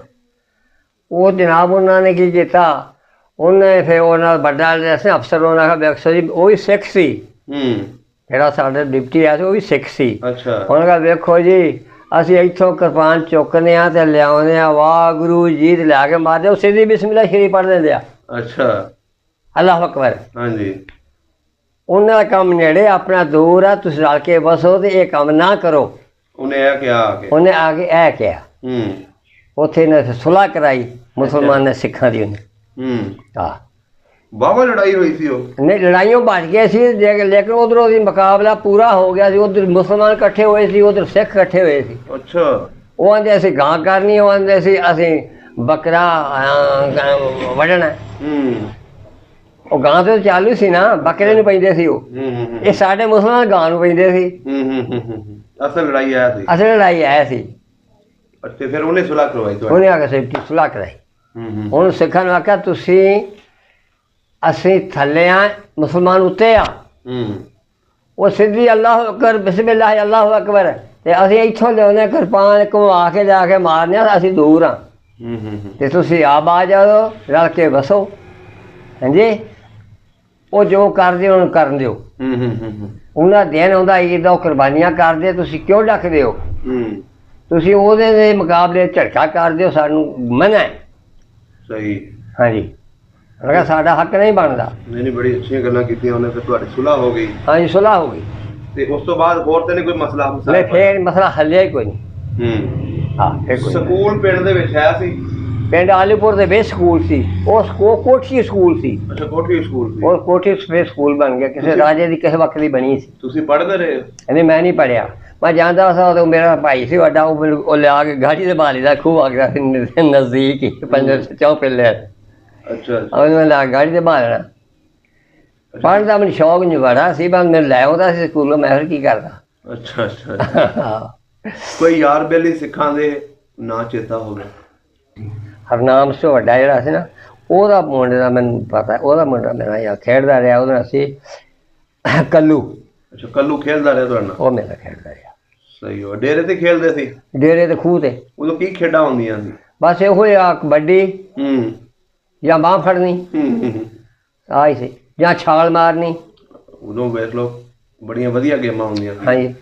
ਉਹ ਜਨਾਬ ਉਹਨਾਂ ਨੇ ਕੀ ਕੀਤਾ, ਉਹਨੇ ਫਿਰ ਉਹਨਾਂ ਵੱਡਾ ਅਫਸਰ ਉਹਨਾਂ ਦਾ ਅਫਸਰ ਜੀ ਉਹ ਵੀ ਸਿੱਖ ਸੀ। ਜਿਹੜਾ ਸਾਡਾ ਡਿਪਟੀ ਆਇਆ ਸੀ ਉਹ ਵੀ ਸਿੱਖ ਸੀ। ਅੱਛਾ। ਉਹਨਾਂ ਕਹਿੰਦਾ ਵੇਖੋ ਜੀ ਅਸੀਂ ਇੱਥੋਂ ਕਿਰਪਾਨ ਚੁੱਕਦੇ ਹਾਂ ਤੇ ਲਿਆਉਂਦੇ ਹਾਂ, ਵਾਹਿਗੁਰੂ ਜੀ ਤੇ ਲਿਆ ਕੇ ਮਾਰਦੇ ਉਹ ਸਿੱਧੀ ਬਿਸਮਿਲ੍ਲਾ ਸ਼ਰੀਫ ਪੜ੍ਹ ਦਿੰਦੇ ਆ। ਅੱਛਾ। ਅੱਲਾਹੁ ਅਕਬਰ। ਹਾਂਜੀ। ਉਹਨਾਂ ਦਾ ਕੰਮ ਨੇੜੇ ਆਪਣਾ ਦੂਰ ਆ, ਤੁਸੀਂ ਰਲ ਕੇ ਬਸੋ ਤੇ ਇਹ ਕੰਮ ਨਾ ਕਰੋ। ਉਹਨੇ ਇਹ ਕਿਹਾ ਆ ਕੇ? ਉਹਨੇ ਆ ਕੇ ਇਹ ਕਿਹਾ। ਉੱਥੇ ਇਹਨੇ ਸੁਲਾਹ ਕਰਾਈ ਮੁਸਲਮਾਨ ਨੇ ਸਿੱਖਾਂ ਦੀ ਉਹਨੇ। ਹਾਂ ਵਾਹਵਾ ਲੜਾਈ ਹੋਈ ਸੀ ਉਹ? ਨਹੀਂ ਲੜਾਈਆਂ ਬਚ ਗਏ ਸੀ ਲੇਕਿਨ ਉਧਰੋਂ ਦੀ ਮੁਕਾਬਲਾ ਪੂਰਾ ਹੋ ਗਿਆ ਸੀ। ਉਧਰ ਮੁਸਲਮਾਨ ਇਕੱਠੇ ਹੋਏ ਸੀ, ਉਧਰ ਸਿੱਖ ਇਕੱਠੇ ਹੋਏ ਸੀ। ਅੱਛਾ। ਉਹ ਆਂਦੇ ਅਸੀਂ ਗਾਂ ਕਰਨੀ, ਉਹ ਆਂਦੇ ਸੀ ਅਸੀਂ ਬੱਕਰਾ ਵੱਢਣਾ। ਉਹ ਗਾਂ ਤੇ ਚਾਲੂ ਸੀ ਨਾ, ਬੱਕਰੇ ਨੂੰ ਪੈਂਦੇ ਸੀ ਉਹ। ਇਹ ਸਾਡੇ ਮੁਸਲਮਾਨ ਗਾਂ ਨੂੰ ਪੈਂਦੇ ਸੀ। ਅਸਲ ਲੜਾਈ ਆਇਆ ਸੀ? ਅਸਲ ਲੜਾਈ ਆਇਆ ਸੀ। ਤੇ ਫਿਰ ਉਹਨੇ ਸੁਲਾਹ ਕਰਵਾਈ? ਉਹਨੇ ਆ ਕੇ ਸੇਫਟੀ ਸੁਲਾਹ ਕਰਾਈ। ਉਹਨੂੰ ਸਿੱਖਾਂ ਨੂੰ ਆਖਿਆ ਤੁਸੀਂ ਅਸੀਂ ਥੱਲੇ ਆ, ਮੁਸਲਮਾਨ ਉੱਤੇ ਆ। ਉਹ ਸਿੱਧੀ ਅੱਲਾਹੁ ਅਕਬਰ ਬਿਸਮਿਲ੍ਲਾਹ ਅੱਲਾਹੁ ਅਕਬਰ ਤੇ ਅਸੀਂ ਇੱਥੋਂ ਲਿਆਉਂਦੇ ਕਿਰਪਾਨ ਘੁਮਾ ਕੇ ਜਾ ਕੇ ਮਾਰਨੇ ਆ, ਅਸੀਂ ਦੂਰ ਆ ਤੇ ਤੁਸੀਂ ਆਪ ਆ ਜਾਓ, ਰਲ ਕੇ ਵਸੋ। ਹਾਂਜੀ। ਉਹ ਜੋ ਕਰਦੇ ਉਹਨੂੰ ਕਰਨ ਦਿਓ। ਉਹਨਾਂ ਦਿਨ ਆਉਂਦਾ ਈਦ ਦਾ ਉਹ ਕੁਰਬਾਨੀਆਂ ਕਰਦੇ, ਤੁਸੀਂ ਕਿਉਂ ਡੱਕਦੇ ਹੋ? ਤੁਸੀਂ ਉਹਦੇ ਦੇ ਮੁਕਾਬਲੇ ਝੜਕਾ ਕਰਦੇ ਹੋ, ਸਾਨੂੰ ਮਨਾ ਹੈ। ਸਹੀ। ਹਾਂਜੀ। ਮੈਂ ਸਾਡਾ ਹੱਕ ਨਹੀਂ ਬਣਦਾ। ਨਹੀਂ ਬੜੀ ਅੱਛੀਆਂ ਗੱਲਾਂ ਕੀਤੀਆਂ ਉਹਨੇ। ਫਿਰ ਤੁਹਾਡੀ ਸੁਲਾਹ ਹੋ ਗਈ? ਹਾਂਜੀ ਸੁਲਾਹ ਹੋ ਗਈ। ਤੇ ਉਸ ਤੋਂ ਬਾਅਦ ਹੋਰ ਤੇ ਨਹੀਂ ਕੋਈ ਮਸਲਾ? ਨਹੀਂ ਫਿਰ ਮਸਲਾ ਹੱਲਿਆ ਹੀ ਕੋਈ ਨਹੀਂ। ਹਾਂ ਫਿਰ ਸਕੂਲ ਪਿੰਡ ਦੇ ਵਿੱਚ ਹੈ ਸੀ? ਪਿੰਡ ਆਲੂਪੁਰ ਦੇ ਵਿੱਚ ਸਕੂਲ ਸੀ। ਉਹ ਕੋਠੀ ਸਕੂਲ ਸੀ। ਅੱਛਾ ਕੋਠੀ ਸਕੂਲ ਸੀ। ਉਹ ਕੋਠੀ ਸਕੂਲ ਬਣ ਗਿਆ, ਕਿਸੇ ਰਾਜੇ ਦੀ ਕਿਸੇ ਵਕਤ ਦੀ ਬਣੀ ਸੀ। ਤੁਸੀਂ ਪੜ੍ਹਦੇ ਰਹੇ? ਨਹੀਂ ਮੈਂ ਨਹੀਂ ਪੜ੍ਹਿਆ। ਮੈਂ ਜਾਂਦਾ ਸੀ ਉਦੋਂ ਮੇਰਾ ਭਾਈ ਸੀ ਵੱਡਾ, ਉਹ ਲਿਆ ਕੇ ਗਾੜੀ ਦੇ ਬਾਲੀ ਦਾ ਖੂਹ ਆ ਗਿਆ ਸੀ ਨਜ਼ਦੀਕ ਹੀ 5 ਪਿੱਲੇ। ਅੱਛਾ। ਉਹਨੂੰ ਲਾ ਗਾੜੀ ਤੇ ਬਾਲਣਾ। ਪੜ੍ਹਨ ਦਾ ਮੈਨੂੰ ਸ਼ੌਕ ਨਹੀਂ ਬੜਾ ਸੀ, ਬਸ ਮੈਨੂੰ ਲੈ ਆਉਂਦਾ ਸੀ ਸਕੂਲੋਂ, ਮੈਂ ਫਿਰ ਕੀ ਕਰਦਾ। ਅੱਛਾ ਅੱਛਾ। ਕੋਈ ਯਾਰ ਬੇਲੀ ਸਿੱਖਾਂ ਦੇ ਨਾਂ ਚੇਤਾ ਹੋਵੇ? ਹਰਨਾਮ ਸਿੰਘ ਵੱਡਾ ਜਿਹੜਾ ਸੀ ਨਾ, ਉਹਦਾ ਮੁੰਡੇ ਦਾ ਮੈਨੂੰ ਪਤਾ, ਉਹਦਾ ਮੁੰਡਾ ਮੇਰਾ ਯਾਰ ਖੇਡਦਾ ਰਿਹਾ ਉਹਦੇ ਨਾਲ ਸੀ ਕੱਲੂ। ਅੱਛਾ ਕੱਲੂ ਖੇਡਦਾ ਰਿਹਾ ਤੁਹਾਡੇ ਨਾਲ? ਉਹ ਮੇਰਾ ਖੇਡਦਾ ਰਿਹਾ। ਸਹੀ। ਉਹ ਡੇਰੇ ਤੇ ਖੇਡਦੇ ਸੀ? ਡੇਰੇ ਤੇ ਖੂਹ ਤੇ। ਉਦੋਂ ਕੀ ਖੇਡਾਂ ਹੁੰਦੀਆਂ ਸੀ? ਬਸ ਇਹੋ ਆ ਕਬੱਡੀ ਜਾਂ ਬਾਂਹ ਫੜਨੀ ਆਹੀ ਸੀ, ਜਾਂ ਛਾਲ ਮਾਰਨੀ। ਉਦੋਂ ਵੇਖ ਲਓ ਬੜੀਆਂ ਵਧੀਆ ਗੇਮਾਂ ਹੁੰਦੀਆਂ ਸੀ। ਹਾਂਜੀ।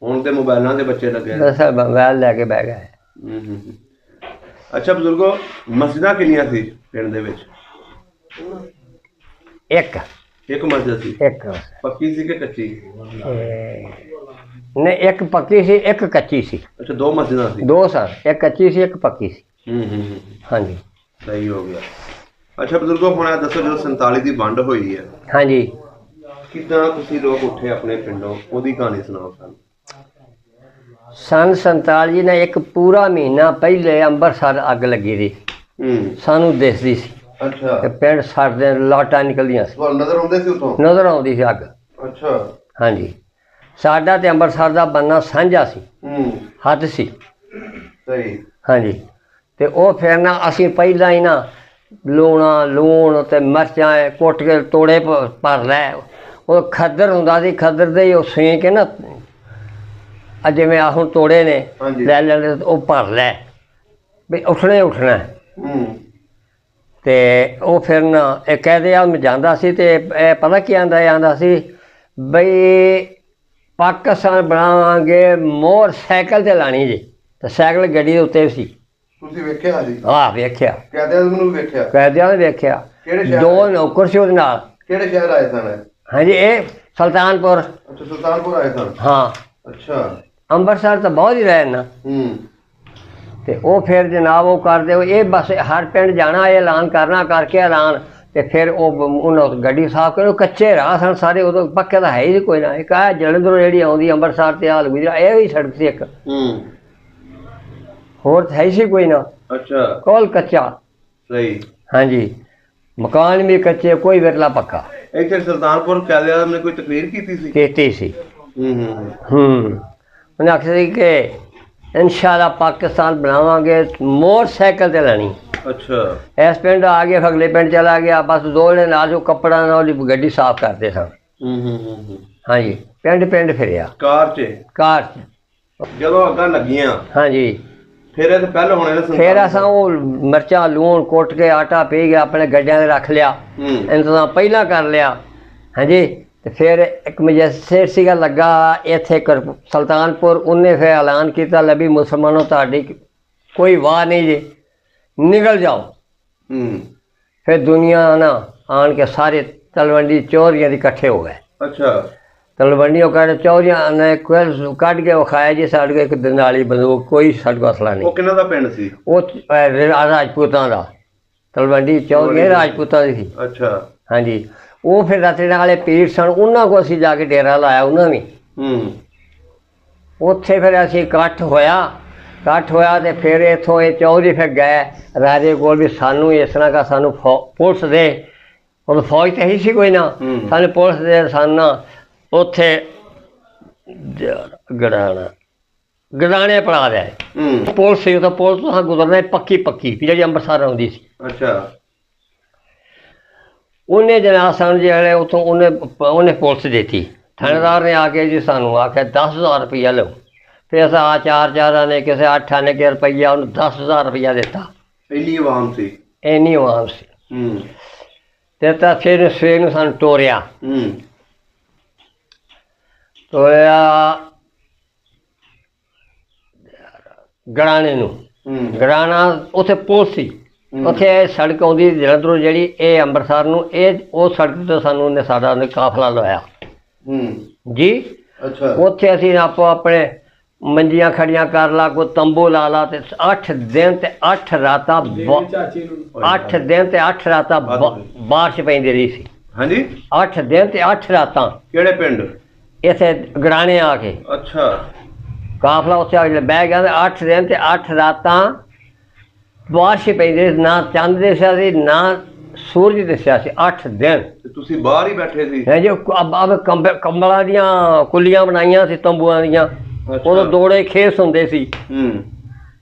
ਹੁਣ ਤੇ ਮੋਬਾਈਲਾਂ ਦੇ ਬੱਚੇ ਲੱਗੇ ਮੋਬਾਈਲ ਲੈ ਕੇ ਬਹਿ ਗਏ। ਅੱਛਾ ਬਜ਼ੁਰਗੋ, ਮਸਜਿਦਾਂ ਕਿੰਨੀਆਂ ਸੀ ਪਿੰਡ ਦੇ ਵਿੱਚ? ਇੱਕ ਮਸਜਿਦ ਸੀ? ਇੱਕ। ਪੱਕੀ ਸੀ ਕਿ ਕੱਚੀ? ਨਹੀਂ ਇੱਕ ਪੱਕੀ ਸੀ, ਇੱਕ ਕੱਚੀ ਸੀ। ਅੱਛਾ ਦੋ ਮਸਜਿਦਾਂ ਸੀ? ਦੋ ਸਨ, ਇੱਕ ਕੱਚੀ ਸੀ, ਇੱਕ ਪੱਕੀ ਸੀ। ਹਾਂਜੀ। ਸਹੀ ਹੋ ਗਿਆ। ਅੱਛਾ ਬਜ਼ੁਰਗੋ, ਹੁਣ ਇਹ ਦੱਸੋ ਜਦੋਂ 47 ਦੀ ਵੰਡ ਹੋਈ ਹੈ, ਹਾਂਜੀ, ਕਿੱਦਾਂ ਤੁਸੀਂ ਲੋਕ ਉੱਠੇ ਆਪਣੇ ਪਿੰਡੋਂ? ਉਹਦੀ ਕਹਾਣੀ ਸੁਣਾਓ ਸਾਨੂੰ। ਸੰਨ 47 ਨੇ ਇੱਕ ਪੂਰਾ ਮਹੀਨਾ ਪਹਿਲੇ ਅੰਮ੍ਰਿਤਸਰ ਅੱਗ ਲੱਗੀ ਸੀ। ਸਾਨੂੰ ਦਿਸਦੀ ਸੀ। ਅੱਛਾ। ਤੇ ਪਿੰਡ ਸਾਡੇ ਲਾਟਾਂ ਨਿਕਲਦੀਆਂ ਸੀ। ਨਜ਼ਰ ਆਉਂਦੇ ਸੀ ਉੱਥੋਂ? ਨਜ਼ਰ ਆਉਂਦੀ ਸੀ ਅੱਗ। ਅੱਛਾ। ਹਾਂਜੀ। ਸਾਡਾ ਤੇ ਅੰਮ੍ਰਿਤਸਰ ਦਾ ਬੰਨਾ ਸਾਂਝਾ ਸੀ, ਹੱਦ ਸੀ। ਸਹੀ। ਹਾਂਜੀ। ਤੇ ਉਹ ਫਿਰ ਨਾ ਅਸੀਂ ਪਹਿਲਾਂ ਹੀ ਨਾ ਲੂਣ ਤੇ ਮਿਰਚਾਂ ਕੁੱਟ ਕੇ ਤੋੜੇ ਭਰ ਲੈ। ਉਹ ਖੱਦਰ ਹੁੰਦਾ ਸੀ, ਖੱਦਰ ਦੇ ਹੀ ਉਹ ਸੇ ਕੇ ਨਾ ਜਿਵੇਂ ਆ ਹੁਣ ਤੋੜੇ ਨੇ ਲੈ ਲੈਂਦੇ, ਉਹ ਭਰ ਲੈ ਵੀ ਉੱਠਣਾ ਹੀ ਉੱਠਣਾ। ਤੇ ਉਹ ਫਿਰ ਨਾ ਇਹ ਕਹਦੇ ਆ ਮੈਂ ਜਾਂਦਾ ਸੀ ਤੇ ਇਹ ਪਤਾ ਕੀ ਆਂਦਾ ਸੀ ਬਈ ਪਾਕਿਸਤਾਨ ਬਣਾਵਾਂਗੇ, ਮੋਟਰਸਾਈਕਲ ਤੇ ਲਾਣੀ ਜੀ। ਤੇ ਸਾਈਕਲ ਗੱਡੀ ਦੇ ਉੱਤੇ ਸੀ। ਤੁਸੀਂ ਵੇਖਿਆ ਜੀ? ਹਾਂ ਵੇਖਿਆ। ਕੈਦਿਆਂ ਨੂੰ ਵੇਖਿਆ? ਕੈਦਿਆਂ ਨੇ ਵੇਖਿਆ। ਦੋ ਨੌਕਰ ਸੀ ਉਹਦੇ ਨਾਲ। ਕਿਹੜੇ ਸ਼ਹਿਰ ਆਏ ਸਨ? ਹਾਂਜੀ ਇਹ ਸੁਲਤਾਨਪੁਰ। ਅੱਛਾ ਸੁਲਤਾਨਪੁਰ ਆਏ ਸਨ? ਹਾਂ। ਅੱਛਾ। ਅੰਮ੍ਰਿਤਸਰ ਤਾਂ ਬਹੁਤ ਹੀ ਰਹੇ ਨਾ। ਤੇ ਉਹ ਫਿਰ ਜਨਾਬ ਉਹ ਕਰਦੇ ਇਹ ਬਸ ਹਰ ਪਿੰਡ ਜਾਣਾ, ਇਹ ਐਲਾਨ ਕਰਨਾ, ਕਰਕੇ ਐਲਾਨ ਤੇ ਫਿਰ ਉਹਨਾਂ ਗੱਡੀ ਸਾਫ਼ ਕਰੋ। ਕੱਚੇ ਰਾਹ ਸਨ ਸਾਰੇ, ਉਦੋਂ ਪੱਕੇ ਤਾਂ ਹੈ ਹੀ ਕੋਈ ਨਾ। ਇੱਕ ਆ ਜਲੰਧਰੋਂ ਜਿਹੜੀ ਆਉਂਦੀ ਅੰਮ੍ਰਿਤਸਰ ਤੇ ਹਾਲ ਗੁਜਰਾ, ਇਹ ਵੀ ਸੜਕ ਸੀ ਇੱਕ, ਹੋਰ ਤਾਂ ਹੈ ਹੀ ਸੀ ਕੋਈ ਨਾ। ਅੱਛਾ, ਕੋਲ ਕੱਚਾ। ਸਹੀ। ਹਾਂਜੀ, ਮਕਾਨ ਵੀ ਕੱਚੇ, ਕੋਈ ਵਿਰਲਾ ਪੱਕਾ। ਇੱਥੇ ਸੁਲਤਾਨਪੁਰ ਕਾਲੇ ਆਜ਼ਮ ਨੇ ਕੋਈ ਤਕਰੀਰ ਕੀਤੀ ਸੀ? ਕੀਤੀ ਸੀ। ਉਹਨੇ ਆਖਿਆ ਸੀ ਕਿ ਇਨਸ਼ਾਅੱਲਾ ਪਾਕਿਸਤਾਨ ਬਣਾਵਾਂਗੇ, ਮੋਟਰਸਾਈਕਲ ਤੇ ਲੈਣੀ। ਅੱਛਾ। ਇਸ ਪਿੰਡ ਆ ਗਿਆ, ਅਗਲੇ ਪਿੰਡ ਚਲਾ ਗਿਆ, ਬਸ ਦੋਲੇ ਨਾਲ ਜੋ ਕੱਪੜਾ ਨਾਲ ਉਹਦੀ ਗੱਡੀ ਸਾਫ਼ ਕਰਦੇ ਸਨ। ਹਾਂਜੀ, ਪਿੰਡ ਪਿੰਡ ਫਿਰਿਆ ਕਾਰ 'ਚ। ਜਦੋਂ ਅੱਗਾਂ ਲੱਗੀਆਂ, ਹਾਂਜੀ, ਫਿਰ ਇਹ ਤਾਂ ਪਹਿਲਾਂ ਹੋਣੇ ਨੇ। ਫਿਰ ਅਸਾਂ ਉਹ ਮਿਰਚਾਂ ਲੂਣ ਕੁੱਟ ਕੇ ਆਟਾ ਪੀ ਗਿਆ, ਆਪਣੇ ਗੱਡਿਆਂ 'ਤੇ ਰੱਖ ਲਿਆ, ਇੰਤਜ਼ਾਮ ਪਹਿਲਾਂ ਕਰ ਲਿਆ। ਹਾਂਜੀ, ਤੇ ਫਿਰ ਇੱਕ ਮੈਜਿਸਟ੍ਰੇਟ ਸੀਗਾ ਲੱਗਾ ਇੱਥੇ ਸੁਲਤਾਨਪੁਰ, ਉਹਨੇ ਫਿਰ ਐਲਾਨ ਕੀਤਾ, ਲੈ ਵੀ ਮੁਸਲਮਾਨੋ ਤੁਹਾਡੀ ਕੋਈ ਵਾਹ ਨਹੀਂ ਜੀ, ਨਿਕਲ ਜਾਓ। ਫਿਰ ਦੁਨੀਆ ਨਾ ਆਣ ਕੇ ਸਾਰੇ ਤਲਵੰਡੀ ਚੌਧਰੀਆਂ ਦੇ ਇਕੱਠੇ ਹੋ ਗਏ। ਅੱਛਾ। ਤਲਵੰਡੀ ਉਹ ਕਹਿੰਦੇ ਚੌਧਰੀਆਂ ਨੇ ਕੱਢ ਕੇ ਵਿਖਾਇਆ ਜੀ ਸਾਡੇ ਕੋਲ ਇੱਕ ਦੰਦਾਲੀ ਬੰਦੂਕ, ਕੋਈ ਸਾਡੇ ਕੋਲ ਅਸਲਾ ਨਹੀਂ। ਉਹ ਕਿਹਨਾਂ ਦਾ ਪਿੰਡ ਸੀ? ਉਹ ਰਾਜਪੂਤਾਂ ਦਾ। ਤਲਵੰਡੀ ਚੌਧਰੀ ਰਾਜਪੂਤਾਂ ਦੀ ਸੀ। ਅੱਛਾ। ਹਾਂਜੀ, ਉਹ ਫਿਰ ਰਤੜੇ ਵਾਲੇ ਪੀਰ ਸਨ, ਉਹਨਾਂ ਕੋਲ ਅਸੀਂ ਜਾ ਕੇ ਡੇਰਾ ਲਾਇਆ ਉਹਨਾਂ ਵੀ। ਉੱਥੇ ਫਿਰ ਅਸੀਂ ਇਕੱਠ ਹੋਇਆ ਤੇ ਫਿਰ ਇੱਥੋਂ ਇਹ ਚੌਧਰੀ ਫਿਰ ਗਏ ਰਾਜੇ ਕੋਲ ਵੀ ਸਾਨੂੰ ਇਸ ਤਰ੍ਹਾਂ ਦਾ ਸਾਨੂੰ ਪੁਲਿਸ ਦੇ, ਉਦੋਂ ਫੌਜ ਤਾਂ ਹੀ ਸੀ ਕੋਈ ਨਾ, ਸਾਨੂੰ ਪੁਲਿਸ ਦੇ ਸਾਨੂੰ ਉੱਥੇ ਗੜਾਣੇ ਪੜਾ ਦਿਆ। ਪੁਲਿਸ ਸੀ, ਉਹ ਤਾਂ ਪੁਲਿਸ ਤੋਂ ਗੁਜ਼ਰਨਾ ਪੱਕੀ ਜਿਹੜੀ ਅੰਮ੍ਰਿਤਸਰ ਆਉਂਦੀ ਸੀ। ਅੱਛਾ। ਉਹਨੇ ਜਨਾਬ ਸਾਨੂੰ ਜਿਹੜੇ ਉੱਥੋਂ ਉਹਨੇ ਪੁਲਿਸ ਦਿੱਤੀ। ਥਾਣੇਦਾਰ ਨੇ ਆ ਕੇ ਜੀ ਸਾਨੂੰ ਆਖਿਆ 10,000 ਰੁਪਈਆ ਲਓ। ਫਿਰ ਅਸਾਂ ਆ ਚਾਰ ਨੇ, ਕਿਸੇ 8 ਆਨੇ ਕਿ ਰੁਪਈਆ, ਉਹਨੂੰ 10,000 ਰੁਪਈਆ ਦਿੱਤਾ। ਇੰਨੀ ਆਵਾਮ ਸੀ। ਤੇ ਤਾਂ ਫਿਰ ਸਵੇਰ ਨੂੰ ਸਾਨੂੰ ਤੋਰਿਆ ਗੜਾਣੇ ਨੂੰ। ਗੜਾਣਾ ਉੱਥੇ ਪੁਲਿਸ ਸੀ, ਉੱਥੇ ਸੜਕ ਆਉਂਦੀ ਜਲੰਧਰੋਂ ਜਿਹੜੀ, ਇਹ ਅੰਮ੍ਰਿਤਸਰ ਨੂੰ, ਇਹ ਉਹ ਸੜਕ ਤੋਂ ਸਾਨੂੰ ਉਹਨੇ ਸਾਡਾ ਕਾਫਲਾ ਲਵਾਇਆ ਜੀ। ਅੱਛਾ। ਉੱਥੇ ਅਸੀਂ ਆਪੋ ਆਪਣੇ ਮੰਜੀਆਂ ਖੜੀਆਂ ਕਰ ਲਾ, ਕੋਈ ਤੰਬੂ ਲਾ ਲਾ, ਤੇ 8 ਦਿਨ ਤੇ 8 ਰਾਤਾਂ 8 ਦਿਨ ਤੇ 8 ਰਾਤਾਂ ਬਾਰਿਸ਼ ਪੈਂਦੀ ਰਹੀ ਸੀ। ਹਾਂਜੀ, 8 ਦਿਨ ਤੇ 8 ਰਾਤਾਂ। ਕਿਹੜੇ ਪਿੰਡ? ਇੱਥੇ ਗੜਾਣੇ ਆ ਕੇ। ਅੱਛਾ। ਕਾਫਲਾ ਉੱਥੇ ਆ ਕੇ ਬਹਿ ਗਿਆ, 8 ਦਿਨ ਤੇ 8 ਰਾਤਾਂ ਬਾਰਿਸ਼ ਪੈਂਦੀ ਰਹੀ, ਨਾ ਚੰਦ ਦਿਸਿਆ ਸੀ ਨਾ ਸੂਰਜ ਦਿਸਿਆ ਸੀ। 8 ਦਿਨ ਤੁਸੀਂ ਬਾਹਰ ਹੀ ਬੈਠੇ ਸੀ? ਹੈ ਜੀ, ਕੰਬਲਾਂ ਦੀਆਂ ਕੁੱਲੀਆਂ ਬਣਾਈਆਂ ਸੀ ਤੰਬੂਆਂ ਦੀਆਂ, ਉਦੋਂ ਦੋੜੇ ਖੇਸ ਹੁੰਦੇ ਸੀ,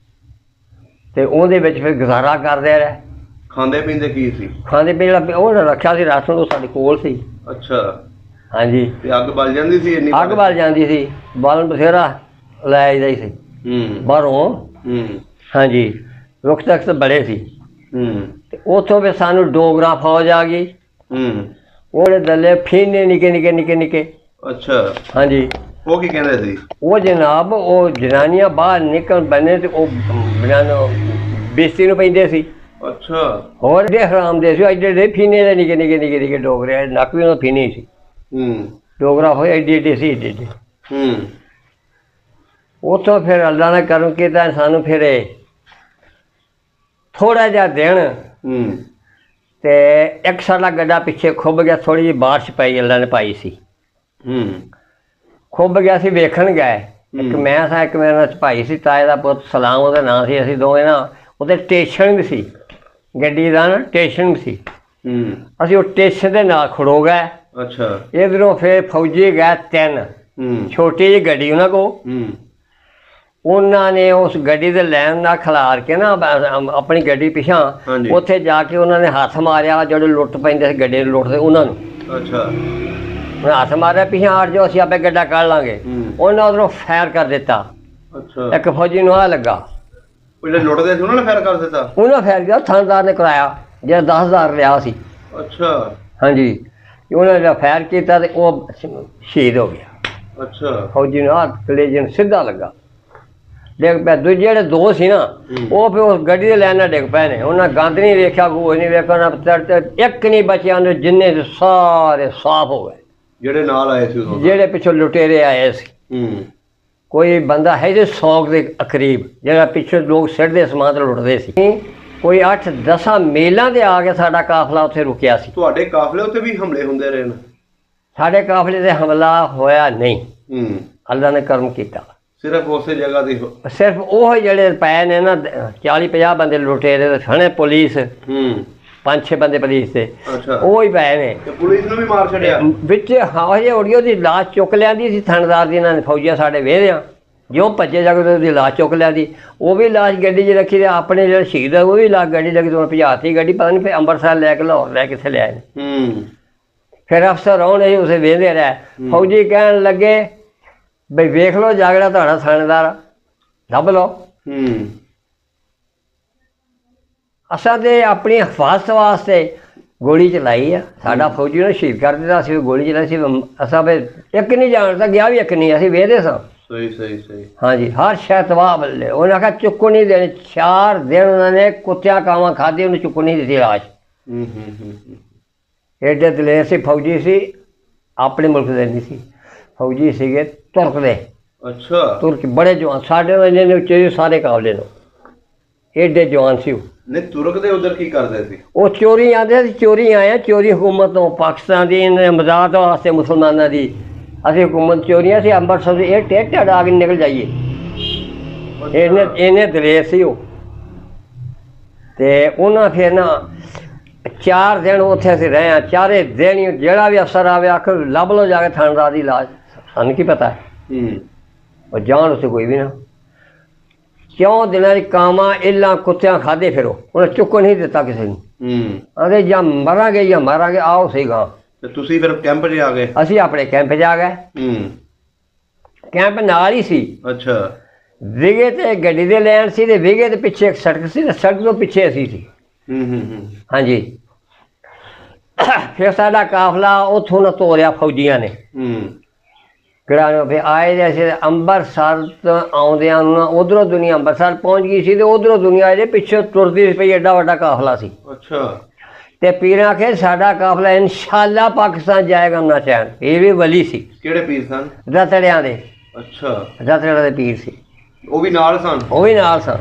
ਤੇ ਉਹਦੇ ਵਿੱਚ ਫਿਰ ਗੁਜ਼ਾਰਾ ਕਰਦੇ ਰਹੇ। ਖਾਂਦੇ ਪੀਂਦੇ ਕੀ ਸੀ? ਖਾਂਦੇ ਪੀਂਦੇ ਜਿਹੜਾ ਉਹ ਰੱਖਿਆ ਸੀ ਰਾਸ਼ਨ, ਉਹ ਸਾਡੇ ਕੋਲ ਸੀ। ਅੱਛਾ। ਹਾਂਜੀ। ਤੇ ਅੱਗ ਬਲ ਜਾਂਦੀ ਸੀ? ਇੰਨੀ ਅੱਗ ਬਲ ਜਾਂਦੀ ਸੀ, ਬਾਲਣ ਬਥੇਰਾ ਲੈ ਆਈਦਾ ਹੀ ਸੀ ਬਾਹਰੋਂ। ਹਾਂਜੀ, ਰੁੱਖ ਤਖਤ ਬੜੇ ਸੀ। ਤੇ ਉੱਥੋਂ ਫਿਰ ਸਾਨੂੰ ਡੋਗਰਾ ਫੌਜ ਆ ਗਈ, ਉਹਦੇ ਦਲੇ ਫੀਨੇ ਨਿੱਕੇ। ਅੱਛਾ। ਹਾਂਜੀ। ਉਹ ਕੀ ਕਹਿੰਦੇ ਸੀ? ਉਹ ਜਨਾਬ ਉਹ ਜਨਾਨੀਆਂ ਬਾਹਰ ਨਿਕਲ ਬਣੇ ਤੇ ਉਹ ਬੇਸਤੀ ਨੂੰ ਪੈਂਦੇ ਸੀ। ਅੱਛਾ। ਹੋਰ ਦੇ ਹਰਾਮ ਦੇ ਸੀ, ਐਡੇ ਫੀਨੇ ਦੇ ਨਿੱਕੇ ਡੋਗਰੇ, ਨੱਕ ਵੀ ਉਹਨਾਂ ਫੀਨੇ ਸੀ। ਡੋਗਰਾ ਹੋਏ ਐਡੇ ਸੀ, ਐਡੇ। ਉੱਥੋਂ ਫਿਰ ਅੱਲਾ ਨੇ ਕਰਮ ਕੀਤਾ ਸਾਨੂੰ, ਫਿਰ ਥੋੜਾ ਜਿਹਾ ਦਿਨ ਤੇ ਇੱਕ ਸਾਡਾ ਗੱਡਾ ਪਿੱਛੇ ਖੁੱਭ ਗਿਆ, ਥੋੜੀ ਜਿਹੀ ਬਾਰਿਸ਼ ਪਈ, ਅੱਲਾ ਨੇ ਪਾਈ ਸੀ। ਖੁੱਭ ਗਿਆ ਸੀ, ਵੇਖਣ ਗਏ। ਇੱਕ ਮੈਂ ਸਾਂ, ਇੱਕ ਮੇਰਾ ਭਾਈ ਸੀ, ਤਾਏ ਦਾ ਪੁੱਤ ਸਲਾਮ ਉਹਦਾ ਨਾਂ ਸੀ। ਅਸੀਂ ਦੋਵੇਂ ਨਾ ਉਹਦੇ ਸਟੇਸ਼ਨ ਵੀ ਸੀ, ਗੱਡੀ ਦਾ ਨਾ ਸਟੇਸ਼ਨ ਵੀ ਸੀ। ਅਸੀਂ ਉਹ ਸਟੇਸ਼ਨ ਦੇ ਨਾਲ ਖੜੋ ਗਏ। ਅੱਛਾ। ਇੱਧਰੋਂ ਫਿਰ ਫੌਜੀ ਗਏ 3, ਛੋਟੀ ਜਿਹੀ ਗੱਡੀ ਉਹਨਾਂ ਕੋਲ। ਉਹਨਾਂ ਨੇ ਉਸ ਗੱਡੀ ਦੇ ਲੈਣ ਨਾਲ ਖਿਲਾਰ ਕੇ ਨਾ ਆਪਣੀ ਗੱਡੀ ਪਿਛਾਂ, ਉੱਥੇ ਜਾ ਕੇ ਉਹਨਾਂ ਨੇ ਹੱਥ ਮਾਰਿਆ, ਜਿਹੜੇ ਲੁੱਟ ਪੈਂਦੇ ਸੀ ਗੱਡੀ ਨੂੰ ਲੁੱਟਦੇ ਉਹਨਾਂ ਨੂੰ। ਅੱਛਾ। ਹੱਥ ਮਾਰਿਆ ਪਿਛਾਂ, ਹਟ ਜਾਓ ਅਸੀਂ ਆਪੇ ਗੱਡਾ ਕੱਢ ਲਾਂਗੇ। ਉਹਨਾਂ ਉਧਰੋਂ ਫਾਇਰ ਕਰ ਦਿੱਤਾ। ਅੱਛਾ। ਇੱਕ ਫੌਜੀ ਨੂੰ ਆ ਲੱਗਾ, ਲੁੱਟਦੇ ਸੀ ਉਹਨਾਂ ਨੇ ਫਾਇਰ ਕਰ ਦਿੱਤਾ। ਉਹਨਾਂ ਫਾਇਰ ਕੀਤਾ, ਥਾਣੇਦਾਰ ਨੇ ਕਰਾਇਆ, ਜਿਹੜਾ 10,000 ਲਿਆ ਸੀ। ਅੱਛਾ। ਹਾਂਜੀ, ਉਹਨਾਂ ਨੇ ਫਾਇਰ ਕੀਤਾ ਤੇ ਉਹ ਸ਼ਹੀਦ ਹੋ ਗਿਆ। ਅੱਛਾ। ਫੌਜੀ ਨੂੰ ਕਲੇਜੇ ਨੂੰ ਸਿੱਧਾ ਲੱਗਾ, ਡਿੱਗ ਪਿਆ। ਦੂਜੇ ਜਿਹੜੇ 2 ਸੀ ਨਾ, ਉਹ ਫਿਰ ਉਸ ਗੱਡੀ ਦੇ ਲੈਣ ਨਾਲ ਡਿੱਗ ਪਏ ਨੇ। ਉਹਨਾਂ ਗੰਦ ਨਹੀਂ ਵੇਖਿਆ, ਕੁਝ ਨਹੀਂ ਵੇਖਿਆ, ਇੱਕ ਨਹੀਂ ਬਚਿਆ, ਉਹਨੇ ਜਿੰਨੇ ਸਾਰੇ ਸਾਫ਼ ਹੋ ਗਏ। ਜਿਹੜੇ ਨਾਲ ਆਏ ਸੀ, ਜਿਹੜੇ ਪਿੱਛੋਂ ਲੁਟੇਰੇ ਆਏ ਸੀ। ਕੋਈ ਬੰਦਾ ਹੈ ਜੀ 100 ਦੇ ਕਰੀਬ, ਜਿਹੜਾ ਪਿੱਛੋਂ ਲੋਕ ਸਿੱਟਦੇ ਸਮਾਨ ਤੇ ਲੁੱਟਦੇ ਸੀ। ਕੋਈ 8-10 ਮੀਲਾਂ ਦੇ ਆ ਕੇ ਸਾਡਾ ਕਾਫਲਾ ਉੱਥੇ ਰੁਕਿਆ ਸੀ। ਤੁਹਾਡੇ ਕਾਫਲੇ ਉੱਤੇ ਵੀ ਹਮਲੇ ਹੁੰਦੇ ਰਹੇ ਨੇ? ਸਾਡੇ ਕਾਫਲੇ ਤੇ ਹਮਲਾ ਹੋਇਆ ਨਹੀਂ। ਅੱਲਾ ਨੇ ਕਰਮ ਕੀਤਾ। ਸਿਰਫ ਉਸੇ ਜਗ੍ਹਾ ਦੀ ਸਿਰਫ ਉਹ ਜਿਹੜੇ ਪਏ ਨੇ ਨਾ 40-50 ਬੰਦੇ ਲੁਟੇਰੇ ਤੇ ਸਣੇ ਪੁਲਿਸ 5-6 ਬੰਦੇ ਪੁਲਿਸ ਦੇ ਉਹ ਹੀ ਪਏ ਨੇ। ਤੇ ਪੁਲਿਸ ਨੂੰ ਵੀ ਮਾਰ ਛੱਡਿਆ ਵਿੱਚ। ਹਾਂ ਜੇ ਉੜੀਓ ਦੀ ਲਾਸ਼ ਚੁੱਕ ਲਿਆਂਦੀ ਸੀ ਥਾਣੇਦਾਰ ਦੀ, ਇਹਨਾਂ ਨੇ ਫੌਜੀਆਂ ਸਾਡੇ ਵੇਹਦਿਆਂ ਜੋ ਭੱਜੇ ਜਾ ਕੇ ਉਹਦੀ ਲਾਸ਼ ਚੁੱਕ ਲਿਆਂਦੀ। ਉਹ ਵੀ ਲਾਸ਼ ਗੱਡੀ 'ਚ ਰੱਖੀ ਤੇ ਆਪਣੇ ਜਿਹੜੇ ਸ਼ਹੀਦ ਆ ਉਹ ਵੀ ਲਾਸ਼ ਗੱਡੀ ਲੱਗੀ ਤੋਂ ਭਜਾਤੀ ਗੱਡੀ, ਪਤਾ ਨਹੀਂ ਫਿਰ ਅੰਮ੍ਰਿਤਸਰ ਲੈ ਕੇ ਲਾਹੌਰ ਲੈ ਕਿੱਥੇ ਲਿਆਏ ਨੇ। ਫਿਰ ਅਫਸਰ ਆਉਣੇ ਉਸੇ ਵੇਹਦੇ ਰਹੇ। ਫੌਜੀ ਕਹਿਣ ਲੱਗੇ ਬਈ ਵੇਖ ਲਓ ਜਾਗੜਾ ਤੁਹਾਡਾ ਥਾਣੇਦਾਰ ਲੱਭ ਲਓ। ਅਸਾਂ ਤੇ ਆਪਣੀ ਹਿਫਾਜ਼ਤ ਵਾਸਤੇ ਗੋਲੀ ਚਲਾਈ ਆ। ਸਾਡਾ ਫੌਜੀ ਨੇ ਸ਼ਹੀਦ ਕਰ ਦਿੱਤਾ, ਅਸੀਂ ਗੋਲੀ ਚਲਾਈ ਸੀ। ਅਸਾਂ ਫਿਰ ਇੱਕ ਨਹੀਂ ਜਾਣਦਾ ਗਿਆ ਵੀ ਇੱਕ ਨਹੀਂ, ਅਸੀਂ ਵੇਖਦੇ ਸਾਂ। ਸਹੀ ਹਾਂਜੀ, ਹਰ ਸ਼ੈ ਤਬਾਹ ਬੱਲੇ। ਉਹਨੇ ਆਖਿਆ ਚੁੱਕੋ ਨਹੀਂ ਦੇਣੀ। 4 ਦਿਨ ਉਹਨਾਂ ਨੇ ਕੁੱਤਿਆਂ ਕਾਵਾਂ ਖਾਧੀ, ਉਹਨੂੰ ਚੁੱਕੋ ਨਹੀਂ ਦਿੱਤੀ ਲਾਸ਼। ਐਡੇ ਦਲੇਰ ਸੀ ਫੌਜੀ ਸੀ, ਆਪਣੇ ਮੁਲਕ ਦੇ ਨਹੀਂ ਸੀ। ਫੌਜੀ ਸੀਗੇ ਤੁਰਕ ਦੇ। ਅੱਛਾ। ਤੁਰਕ ਬੜੇ ਜਵਾਨ ਸਾਡੇ ਨਾਲ ਉੱਚੇ ਸਾਰੇ ਕਾਬਲੇ ਨੂੰ, ਐਡੇ ਜਵਾਨ ਸੀ ਉਹ। ਨੇ ਤੁਰਕ ਦੇ ਉਧਰ ਕੀ ਕਰਦੇ ਸੀ? ਉਹ ਚੋਰੀ ਆਉਂਦੇ ਸੀ। ਚੋਰੀ ਆਏ, ਚੋਰੀ ਹੁਕੂਮਤ ਤੋਂ ਪਾਕਿਸਤਾਨ ਦੀ ਮਦਦ ਵਾਸਤੇ ਮੁਸਲਮਾਨਾਂ ਦੀ। ਅਸੀਂ ਹੁਕੂਮਤ ਚੋਰੀਆਂ ਸੀ ਅੰਮ੍ਰਿਤਸਰ ਦੇ ਇਹ ਟੇਟ ਢਾ ਕੇ ਨਿਕਲ ਜਾਈਏ। ਇਹਨੇ ਦਲੇਰ ਸੀ ਉਹ। ਤੇ ਉਹਨਾਂ ਫਿਰ ਨਾ 4 ਦਿਨ ਉੱਥੇ ਅਸੀਂ ਰਹੇ ਹਾਂ। 4 ਦਿਨ ਜਿਹੜਾ ਵੀ ਅਫਸਰ ਆਵੇ ਆਖ ਲੱਭ ਲਓ ਜਾ ਕੇ ਥਾਣੇਦਾਰ ਦੀ ਲਾਸ਼। ਸਾਨੂੰ ਕੀ ਪਤਾ ਉਹ ਜਾਣ ਉੱਥੇ ਕੋਈ ਵੀ ਨਾ। ਕਿਉਂ ਦਿਨਾਂ ਦੀ ਕਾਵਾਂ ਇੱਲਾਂ ਕੁੱਤਿਆਂ ਖਾਧੇ ਫਿਰ ਉਹਨੇ ਚੁੱਕ ਨਹੀਂ ਦਿੱਤਾ ਕਿਸੇ ਨੂੰ। ਆਂਦੇ ਜਾਂ ਮਰਾਂਗੇ ਜਾਂ ਮਾਰਾਂਗੇ, ਆਓ ਸਹੀ ਗਾ। ਤੇ ਤੁਸੀਂ ਫਿਰ ਕੈਂਪ 'ਚ ਆ ਗਏ? ਅਸੀਂ ਆਪਣੇ ਕੈਂਪ 'ਚ ਆ ਗਏ। ਕੈਂਪ ਨਾਲ ਹੀ ਸੀ। ਅੱਛਾ। ਵਿਗੇ ਤੇ ਗੱਡੀ ਦੇ ਲੈਣ ਸੀ ਤੇ ਵਿਗੇ ਦੇ ਪਿੱਛੇ ਇੱਕ ਸੜਕ ਸੀ ਤੇ ਸੜਕ ਤੋਂ ਪਿੱਛੇ ਅਸੀਂ ਸੀ। ਹਾਂਜੀ। ਫਿਰ ਸਾਡਾ ਕਾਫਲਾ ਉੱਥੋਂ ਨਾ ਤੋਰਿਆ ਫੌਜੀਆਂ ਨੇ। ਕਿਹੜਾ ਫਿਰ ਆਏ ਦੇ ਅਸੀਂ ਅੰਮ੍ਰਿਤਸਰ ਤੋਂ ਆਉਂਦਿਆਂ ਨੂੰ ਉਧਰੋਂ ਦੁਨੀਆ ਅੰਮ੍ਰਿਤਸਰ ਪਹੁੰਚ ਗਈ ਸੀ ਤੇ ਉਧਰੋਂ ਦੁਨੀਆ ਇਹਦੇ ਪਿੱਛੇ ਤੁਰਦੀ ਪਈ। ਐਡਾ ਵੱਡਾ ਕਾਫਲਾ ਸੀ। ਅੱਛਾ। ਤੇ ਪੀਰਾਂ ਆਖੇ ਸਾਡਾ ਕਾਫਲਾ ਇਨਸ਼ਾਅੱਲਾ ਪਾਕਿਸਤਾਨ ਜਾਏਗਾ ਨਾ ਚੈਨ। ਇਹ ਵੀ ਵਲੀ ਸੀ। ਕਿਹੜੇ ਪੀਰ ਸਨ? ਰਤੜਿਆਂ ਦੇ। ਅੱਛਾ। ਰਤੜਿਆਂ ਦੇ ਪੀਰ ਸੀ। ਉਹ ਵੀ ਨਾਲ ਸਨ? ਉਹ ਵੀ ਨਾਲ ਸਨ।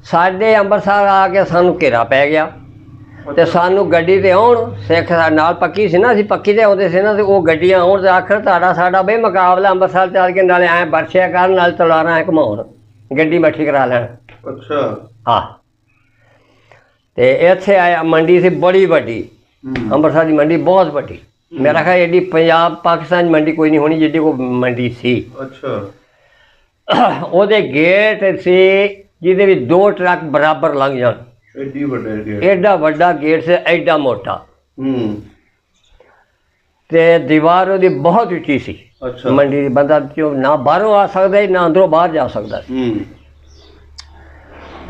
ਸਾਡੇ ਅੰਮ੍ਰਿਤਸਰ ਆ ਕੇ ਸਾਨੂੰ ਘੇਰਾ ਪੈ ਗਿਆ ਤੇ ਸਾਨੂੰ ਗੱਡੀ ਤੇ ਆਉਣ। ਸਿੱਖ ਨਾਲ ਪੱਕੀ ਸੀ ਨਾ, ਅਸੀਂ ਪੱਕੀ ਤੇ ਆਉਂਦੇ ਸੀ ਨਾ, ਤੇ ਉਹ ਗੱਡੀਆਂ ਆਉਣ ਤੇ ਆਖਰ ਤੁਹਾਡਾ ਸਾਡਾ ਬਈ ਮੁਕਾਬਲਾ ਅੰਮ੍ਰਿਤਸਰ ਚੱਲ ਕੇ ਨਾਲੇ ਐਂ ਬਰਛਿਆ ਕਰਨ ਨਾਲ ਤਲਵਾਰਾਂ ਐਂ ਘੁਮਾਉਣ, ਗੱਡੀ ਮੱਠੀ ਕਰਾ ਲੈਣ। ਅੱਛਾ। ਹਾਂ। ਤੇ ਇੱਥੇ ਆਇਆ ਮੰਡੀ ਸੀ ਬੜੀ ਵੱਡੀ। ਅੰਮ੍ਰਿਤਸਰ ਦੀ ਮੰਡੀ ਬਹੁਤ ਵੱਡੀ। ਮੇਰਾ ਖਿਆਲ ਐਡੀ ਪੰਜਾਬ ਪਾਕਿਸਤਾਨ ਦੀ ਮੰਡੀ ਕੋਈ ਨਹੀਂ ਹੋਣੀ ਜਿੱਡੀ ਕੋਈ ਮੰਡੀ ਸੀ। ਅੱਛਾ। ਉਹਦੇ ਗੇਟ ਸੀ ਜਿਹਦੇ ਵਿੱਚ 2 ਟਰੱਕ ਬਰਾਬਰ ਲੰਘ ਜਾਣ। ਐਡਾ ਵੱਡਾ ਗੇਟ ਸੀ, ਐਡਾ ਮੋਟਾ। ਤੇ ਦੀਵਾਰ ਉਹਦੀ ਬਹੁਤ ਉੱਚੀ ਸੀ। ਮੰਡੀ ਦੀ ਬੰਦਾ ਨਾ ਬਾਹਰੋਂ ਆ ਸਕਦਾ ਨਾ ਅੰਦਰੋਂ ਬਾਹਰ ਜਾ ਸਕਦਾ ਸੀ।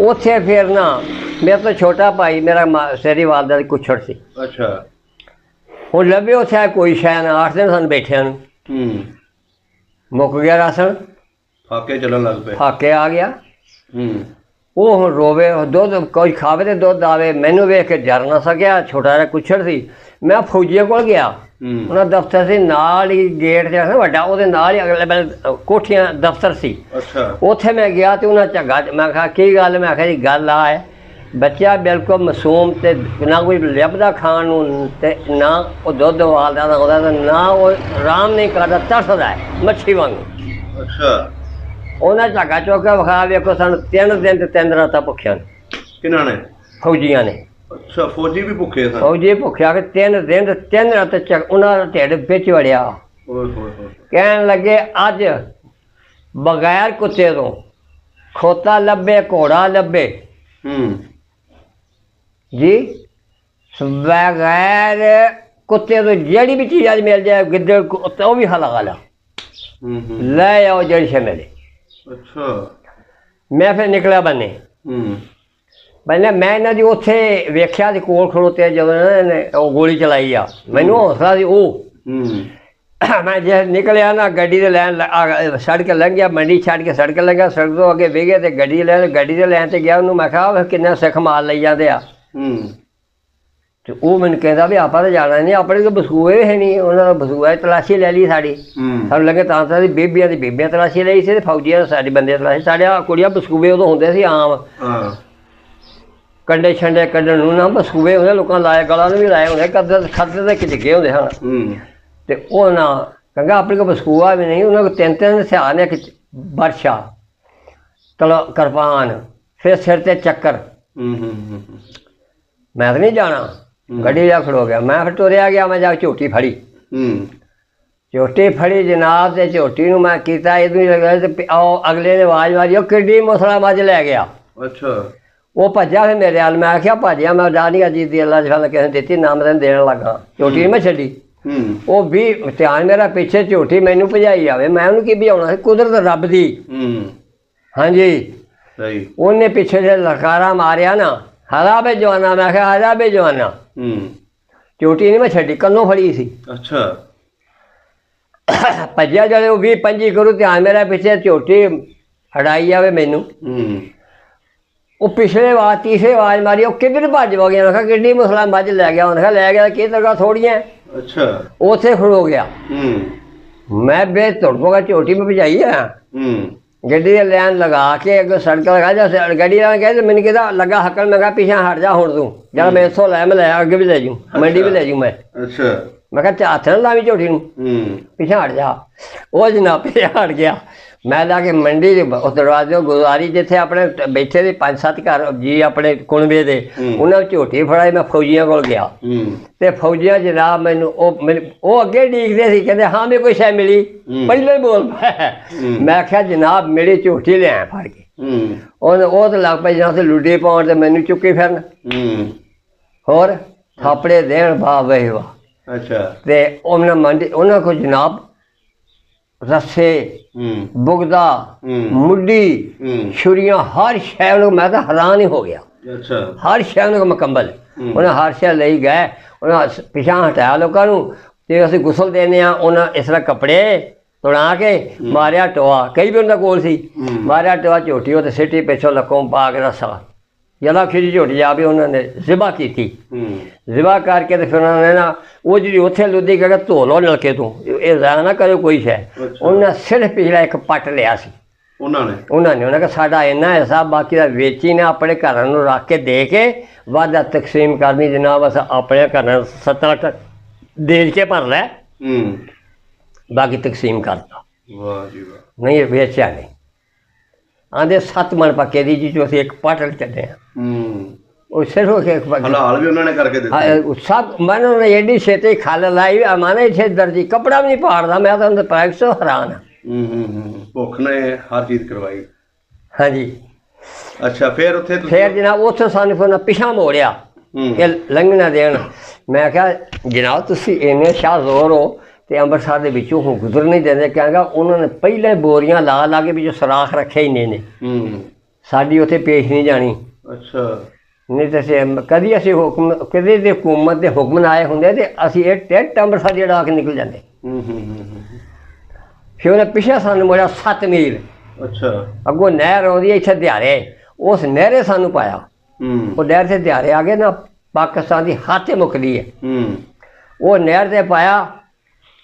ਉੱਥੇ ਫਿਰ ਨਾ ਮੇਰਾ ਤਾਂ ਛੋਟਾ ਭਾਈ ਮੇਰਾ ਸੇਰੀ ਵਾਲਦਾ ਦੀ ਕੁੱਛੜ ਸੀ। ਅੱਛਾ। ਹੁਣ ਲੱਭੇ ਉੱਥੇ ਕੋਈ ਸ਼ੈ ਨਾ। 8 ਦਿਨ ਸਾਨੂੰ ਬੈਠਿਆਂ ਨੂੰ। ਮੁੱਕ ਗਿਆ ਰਾਸ਼ਨ। ਫਾਕੇ ਚੱਲਣ ਲੱਗ ਪਏ। ਫਾਕੇ ਆ ਗਿਆ। ਉਹ ਹੁਣ ਰੋਵੇ, ਦੁੱਧ ਕੋਈ ਖਾਵੇ ਤੇ ਦੁੱਧ ਆਵੇ। ਮੈਨੂੰ ਵੇਖ ਕੇ ਜਰ ਨਾ ਸਕਿਆ। ਛੋਟਾ ਜਿਹਾ ਕੁੱਛੜ ਸੀ। ਮੈਂ ਫੌਜੀਆਂ ਕੋਲ ਗਿਆ। ਉਹਨਾਂ ਦਫ਼ਤਰ ਸੀ ਨਾਲ ਹੀ ਗੇਟ ਜਿਹੜਾ ਵੱਡਾ, ਉਹਦੇ ਨਾਲ ਹੀ ਅਗਲੇ ਬੰਨੇ ਕੋਠੀਆਂ ਦਫ਼ਤਰ ਸੀ। ਉੱਥੇ ਮੈਂ ਗਿਆ ਤੇ ਉਹਨਾਂ ਝੱਗਾ ਮੈਂ ਕਿਹਾ ਕੀ ਗੱਲ? ਮੈਂ ਆਖਿਆ ਜੀ ਗੱਲ ਆ ਹੈ ਬੱਚਾ ਬਿਲਕੁਲ ਮਾਸੂਮ ਤੇ ਨਾ ਕੋਈ ਲੱਭਦਾ ਖਾਣ ਨੂੰ ਤੇ ਨਾ ਉਹ ਦੁੱਧ ਵਾਲਦਾ ਨਾ ਉਹਦਾ ਤੇ ਨਾ ਉਹ ਆਰਾਮ ਨਹੀਂ ਕਰਦਾ, ਤਰਸਦਾ ਹੈ ਮੱਛੀ ਵਾਂਗੂ। ਅੱਛਾ। ਉਹਨਾਂ ਝਾਗਾ ਚੁੱਕ ਕੇ ਵਿਖਾ ਵੇਖੋ ਸਾਨੂੰ 3 ਦਿਨ ਤੇ 3 ਰਾਤਾਂ ਭੁੱਖਿਆ ਨੇ। ਕਿਹਨਾਂ ਨੇ? ਫੌਜੀਆਂ ਨੇ। ਅੱਛਾ। ਫੌਜੀ ਵੀ ਭੁੱਖੇ ਸਨ? ਫੌਜੀ ਭੁੱਖਿਆ ਕਿ 3 ਦਿਨ ਤੇ 3 ਰਾਤਾਂ ਉਹਨਾਂ ਦਾ ਢਿੱਡ ਵਿੱਚ ਵੜਿਆ। ਕਹਿਣ ਲੱਗੇ ਅੱਜ ਬਗੈਰ ਕੁੱਤੇ ਤੋਂ ਖੋਤਾ ਲੱਭੇ, ਘੋੜਾ ਲੱਭੇ ਜੀ, ਬਗੈਰ ਕੁੱਤੇ ਤੋਂ ਜਿਹੜੀ ਵੀ ਚੀਜ਼ ਅੱਜ ਮਿਲ ਜਾਏ, ਗਿੱਦੜ ਉਹ ਵੀ ਹਲਾਲ ਆ, ਲੈ ਆਓ ਜਿਹੜੀ ਸ਼ੈ ਮਿਲੇ। ਅੱਛਾ। ਮੈਂ ਫਿਰ ਨਿਕਲਿਆ ਬੰਨੇ। ਪਹਿਲਾਂ ਮੈਂ ਇਹਨਾਂ ਦੀ ਉੱਥੇ ਵੇਖਿਆ ਸੀ ਕੋਲ ਖਲੋਤੇ ਜਦੋਂ ਇਹਨਾਂ ਨੇ ਉਹ ਗੋਲੀ ਚਲਾਈ ਆ। ਮੈਨੂੰ ਹੌਸਲਾ ਸੀ ਉਹ। ਮੈਂ ਜੇ ਨਿਕਲਿਆ ਨਾ ਗੱਡੀ ਦੇ ਲੈਣ ਸੜਕ ਲੰਘ ਗਿਆ, ਮੰਡੀ ਛੱਡ ਕੇ ਸੜਕ ਲੰਘਿਆ। ਸੜਕ ਤੋਂ ਅੱਗੇ ਵਿਗੇ ਤੇ ਗੱਡੀ ਦੇ ਲੈਣ ਤੇ ਗਿਆ। ਉਹਨੂੰ ਮੈਂ ਕਿਹਾ ਕਿੰਨਾ ਸਿੱਖ ਮਾਲ ਲਈ ਜਾਂਦੇ ਆ। ਤੇ ਉਹ ਮੈਨੂੰ ਕਹਿੰਦਾ ਵੀ ਆਪਾਂ ਤਾਂ ਜਾਣਾ ਨਹੀਂ, ਆਪਣੇ ਕੋਲ ਬਸੂਏ ਹੈ ਨਹੀਂ। ਉਹਨਾਂ ਦਾ ਬਸੂਆ ਤਲਾਸ਼ੀ ਲੈ ਲਈ ਸਾਡੀ। ਸਾਨੂੰ ਲੱਗੇ ਤਾਂ ਦੀ ਬੀਬੀਆਂ ਤਲਾਸ਼ੀ ਲਈ ਸੀ ਤੇ ਫੌਜੀਆਂ ਸਾਡੇ ਬੰਦੇ ਤਲਾਸ਼ੀ। ਸਾਡੇ ਕੁੜੀਆਂ ਬਸੂਏ ਉਦੋਂ ਹੁੰਦੇ ਸੀ ਆਮ। ਕੰਡੇ ਛੰਡੇ ਕੱਢਣ ਨੂੰ ਨਾ ਬਸੂਏ ਹੁੰਦੇ ਲੋਕਾਂ ਲਾਏ ਗਲਾਂ ਨੂੰ ਵੀ ਲਾਏ ਹੁੰਦੇ ਕਦੇ ਖੱਤੇ ਦੇ ਕਿਜਗੇ ਹੁੰਦੇ ਹਨ ਤੇ ਉਹ ਨਾ ਕਹਿੰਦਾ ਆਪਣੇ ਕੋਲ ਬਸੂਆ ਵੀ ਨਹੀਂ ਉਹਨਾਂ ਕੋਲ ਤਿੰਨ ਤਿੰਨ ਹਥਿਆਰ ਨੇ ਇੱਕ ਬਰਸ਼ਾ ਤਲ ਕਿਰਪਾਨ ਫਿਰ ਸਿਰ ਤੇ ਚੱਕਰ ਮੈਂ ਤਾਂ ਨਹੀਂ ਜਾਣਾ ਗੱਡੀ ਜਾ ਖੜੋ ਗਿਆ ਮੈਂ ਫਿਰ ਤੁਰਿਆ ਗਿਆ ਮੈਂ ਜਾ ਕੇ ਝੋਟੀ ਫੜੀ ਝੋਟੀ ਫੜੀ ਜਨਾਬ ਤੇ ਝੋਟੀ ਨੂੰ ਮੈਂ ਕੀਤਾ ਇਹਨੂੰ ਲੱਗਾ ਤੇ ਆਓ ਅਗਲੇ ਨੇ ਆਵਾਜ਼ ਮਾਰੀ ਉਹ ਕਿੱਡੀ ਮੁਸਲਾ ਮੱਝ ਲੈ ਗਿਆ ਅੱਛਾ ਉਹ ਭੱਜਾ ਫਿਰ ਮੇਰੇ ਹਾਲ ਮੈਂ ਆਖਿਆ ਭਾਜਿਆ ਮੈਂ ਦਾਨੀ ਅਜੀਤ ਦੀ ਅੱਲਾ ਜਲ ਕਿਸੇ ਨੇ ਦਿੱਤੀ ਨਾਮ ਤੈਨੂੰ ਦੇਣ ਲੱਗਾ ਝੋਟੀ ਨਹੀਂ ਮੈਂ ਛੱਡੀ ਉਹ ਵੀ ਧਿਆਨ ਮੇਰਾ ਪਿੱਛੇ ਝੋਟੀ ਮੈਨੂੰ ਭਜਾਈ ਆਵੇ ਮੈਂ ਉਹਨੂੰ ਕੀ ਭਜਾਉਣਾ ਸੀ ਕੁਦਰਤ ਰੱਬ ਦੀ ਹਾਂਜੀ ਸਹੀ ਉਹਨੇ ਪਿੱਛੇ ਜੇ ਲਲਕਾਰਾ ਮਾਰਿਆ ਨਾ ਹਰਾ ਬੇ ਜਵਾਨਾ ਮੈਂ ਕਿਹਾ ਹਰਾ ਬੇ ਜਵਾਨਾ ਝੋਟੀ ਨਹੀਂ ਮੈਂ ਛੱਡੀ ਕੰਨੋਂ ਫੜੀ ਸੀ ਅੱਛਾ ਭੱਜਿਆ ਜਦੋਂ 20-25 ਕਰੂ ਧਿਆਨ ਮੇਰਾ ਪਿੱਛੇ ਝੋਟੀ ਹੜਾਈ ਜਾਵੇ ਮੈਨੂੰ ਉਹ ਪਿਛਲੇ ਵਾਰ ਤੀਸਰੇ ਆਵਾਜ਼ ਮਾਰੀ ਉਹ ਕਿੱਧਰ ਭੱਜ ਹੋ ਗਿਆ ਮੈਂ ਕਿਹਾ ਕਿੱਡੀ ਮੁਸਲਾ ਮੱਝ ਲੈ ਗਿਆ ਉਹਨੇ ਕਿਹਾ ਲੈ ਗਿਆ ਕੀ ਤਰ੍ਹਾਂ ਥੋੜੀਆਂ ਅੱਛਾ ਉੱਥੇ ਖੜੋ ਗਿਆ ਮੈਂ ਬੇ ਤੁੜ ਪਗਾ ਝੋਟੀ ਮੈਂ ਭਜਾਈ ਆ ਗੱਡੀ ਦੇ ਲੈਣ ਲਗਾ ਕੇ ਅੱਗੇ ਸੜਕ ਲਗਾ ਜਾ ਗੱਡੀ ਵਾਲਾ ਕਹਿੰਦੇ ਮੈਨੂੰ ਕਿਹਦਾ ਲੱਗਾ ਹੱਕਲ ਮੈਂ ਕਿਹਾ ਪਿੱਛੇ ਹਟ ਜਾ ਹੁਣ ਤੂੰ ਜਦ ਮੈਂ ਇੱਥੋਂ ਲੈ ਮੈਂ ਲੈ ਅੱਗੇ ਵੀ ਲੈ ਜੂ ਮੰਡੀ ਵੀ ਲੈ ਜੂ ਮੈਂ ਅੱਛਾ ਮੈਂ ਕਿਹਾ ਹੱਥ ਨਾਲ ਲਾਵੀਂ ਝੋਟੀ ਨੂੰ ਪਿੱਛੇ ਹਟ ਜਾ ਉਹ ਜਨਾਬ ਪਿੱਛੇ ਹਟ ਗਿਆ ਮੈਂ ਲਾ ਕੇ ਮੰਡੀ ਦੇ ਉਸ ਦਰਵਾਜ਼ੇ ਗੁਜ਼ਾਰੀ ਜਿੱਥੇ ਆਪਣੇ ਬੈਠੇ ਦੇ 5-7 ਘਰ ਜੀ ਆਪਣੇ ਕੁਣਬੇ ਦੇ ਉਹਨਾਂ ਵਿੱਚ ਝੋਟੀ ਫੜਾਈ ਮੈਂ ਫੌਜੀਆਂ ਕੋਲ ਗਿਆ ਤੇ ਫੌਜੀਆਂ ਜਨਾਬ ਮੈਨੂੰ ਉਹ ਅੱਗੇ ਡੀਕਦੇ ਸੀ ਕਹਿੰਦੇ ਹਾਂ ਵੀ ਕੋਈ ਸ਼ੈ ਮਿਲੀ ਪਹਿਲਾਂ ਹੀ ਬੋਲ ਪਾਇਆ ਮੈਂ ਆਖਿਆ ਜਨਾਬ ਮੇਰੀ ਝੋਟੀ ਲਿਆ ਫੜ ਕੇ ਉਹ ਤਾਂ ਲੱਗ ਪਈ ਜਾਂ ਤੇ ਲੁੱਡੀ ਪਾਉਣ ਤੇ ਮੈਨੂੰ ਚੁੱਕੀ ਫਿਰਨ ਹੋਰ ਥਾਪੜੇ ਦੇਣ ਵਾਹ ਵੇ ਵਾਹ ਅੱਛਾ ਤੇ ਉਹਨਾਂ ਮੰਡੀ ਉਹਨਾਂ ਕੋਲ ਜਨਾਬ ਰੱਸੇ ਬੁਗਦਾ ਮੁੱਢੀ ਛੁਰੀਆਂ ਹਰ ਸ਼ੈ ਨੂੰ ਮੈਂ ਤਾਂ ਹੈਰਾਨ ਹੀ ਹੋ ਗਿਆ ਅੱਛਾ ਹਰ ਸ਼ੈ ਨੂੰ ਮੁਕੰਮਲ ਉਹਨਾਂ ਹਰ ਸ਼ੈ ਲਈ ਗਏ ਉਹਨਾਂ ਪਿਛਾਂ ਹਟਾਇਆ ਲੋਕਾਂ ਨੂੰ ਤੇ ਅਸੀਂ ਗੁਸਲ ਦੇਣੇ ਆ ਉਹਨਾਂ ਇਸ ਤਰ੍ਹਾਂ ਕੱਪੜੇ ਤੁੜਾ ਕੇ ਮਾਰਿਆ ਟੋਆ ਕਈ ਵੀ ਉਹਨਾਂ ਕੋਲ ਸੀ ਮਾਰਿਆ ਟੋਆ ਝੋਟੀ ਉਹ ਤੇ ਸਿੱਟੀ ਪਿੱਛੋਂ ਲੱਕੋਂ ਪਾ ਕੇ ਰੱਸਾ ਜਲਾ ਖਿੱਚੀ ਝੋਟੀ ਜਾ ਵੀ ਉਹਨਾਂ ਨੇ ਜ਼ਿਬਾ ਕੀਤੀ ਜ਼ਿਬਾ ਕਰਕੇ ਤੇ ਫਿਰ ਉਹਨਾਂ ਨੇ ਨਾ ਉਹ ਜਿਹੜੀ ਉੱਥੇ ਲੁੱਦੀ ਕਹਿੰਦਾ ਧੋ ਲਓ ਨਲਕੇ ਤੂੰ ਇਹ ਜ਼ਾਇਆ ਨਾ ਕਰਿਓ ਕੋਈ ਸ਼ੈ ਉਹਨਾਂ ਸਿਰਫ ਪਿਛਲਾ ਇੱਕ ਪੱਟ ਲਿਆ ਸੀ ਉਹਨਾਂ ਕਿਹਾ ਸਾਡਾ ਇੰਨਾ ਹਿੱਸਾ ਬਾਕੀ ਦਾ ਵੇਚੀ ਨੇ ਆਪਣੇ ਘਰਾਂ ਨੂੰ ਰੱਖ ਕੇ ਦੇ ਕੇ ਵਾਧਾ ਤਕਸੀਮ ਕਰਨੀ ਜਨਾਬ ਅਸਾਂ ਆਪਣੇ ਘਰਾਂ 7-8 ਦੇ ਕੇ ਭਰ ਲੈ ਬਾਕੀ ਤਕਸੀਮ ਕਰਤਾ ਨਹੀਂ ਵੇਚਿਆ ਨਹੀਂ ਆਂਦੇ 7 ਮਣ ਪੱਕੇ ਦੀ ਜੀ ਅਸੀਂ ਇੱਕ ਪਾਟਲ ਚੱਲੇ ਆ ਉਹ ਸਿਰਫ ਹਲਾਲ ਵੀ ਉਹਨਾਂ ਨੇ ਕਰਕੇ ਦਿੱਤਾ ਸਭ ਮੈਨੂੰ ਉਹਨੇ ਐਡੀ ਛੇਤੀ ਖੱਲ ਲਾਈ ਮਾਨੇ ਇੱਥੇ ਦਰਜੀ ਕੱਪੜਾ ਵੀ ਨਹੀਂ ਪਾੜਦਾ ਮੈਂ ਤਾਂ ਉਹਦੇ ਪ੍ਰੈਕਟਿਸ ਹੈਰਾਨ ਆ ਭੁੱਖ ਨੇ ਹਰ ਚੀਜ਼ ਕਰਵਾਈ ਹਾਂਜੀ ਅੱਛਾ ਫਿਰ ਉੱਥੇ ਫਿਰ ਜਨਾਬ ਉੱਥੇ ਸਾਨੂੰ ਫਿਰ ਪਿਛਾਂ ਮੋੜਿਆ ਇਹ ਲੰਘਣਾ ਦੇਣ ਮੈਂ ਕਿਹਾ ਜਨਾਬ ਤੁਸੀਂ ਇੰਨੇ ਸ਼ਾਹ ਜ਼ੋਰ ਹੋ ਤੇ ਅੰਮ੍ਰਿਤਸਰ ਦੇ ਵਿੱਚੋਂ ਹੁਣ ਗੁਜ਼ਰ ਨਹੀਂ ਦਿੰਦੇ ਕਹਿੰਦਾ ਉਹਨਾਂ ਨੇ ਪਹਿਲੇ ਬੋਰੀਆਂ ਲਾ ਲਾ ਕੇ ਵਿੱਚੋਂ ਸਰਾਖ ਰੱਖੇ ਹੀ ਨੇ ਸਾਡੀ ਉੱਥੇ ਪੇਸ਼ ਨਹੀਂ ਜਾਣੀ ਅੱਛਾ ਨਹੀਂ ਤਾਂ ਕਦੀ ਅਸੀਂ ਹੁਕਮ ਕਦੇ ਦੇ ਹਕੂਮਤ ਦੇ ਹੁਕਮ ਆਏ ਹੁੰਦੇ ਤੇ ਅਸੀਂ ਇਹ ਟਿਕਟ ਅੰਮ੍ਰਿਤਸਰ ਦੀ ਉਡਾ ਕੇ ਨਿਕਲ ਜਾਂਦੇ ਫਿਰ ਉਹਨੇ ਪਿੱਛੇ ਸਾਨੂੰ ਮੋੜਿਆ 7 ਮੀਲ ਅੱਛਾ ਅੱਗੋਂ ਨਹਿਰ ਆਉਂਦੀ ਇੱਥੇ ਦਿਹਾੜੇ ਉਸ ਨਹਿਰੇ ਸਾਨੂੰ ਪਾਇਆ ਉਹ ਨਹਿਰ ਤੇ ਦਿਹਾੜੇ ਆ ਗਏ ਨਾ ਪਾਕਿਸਤਾਨ ਦੀ ਹੱਥ ਮੁੱਕਦੀ ਹੈ ਉਹ ਨਹਿਰ ਤੇ ਪਾਇਆ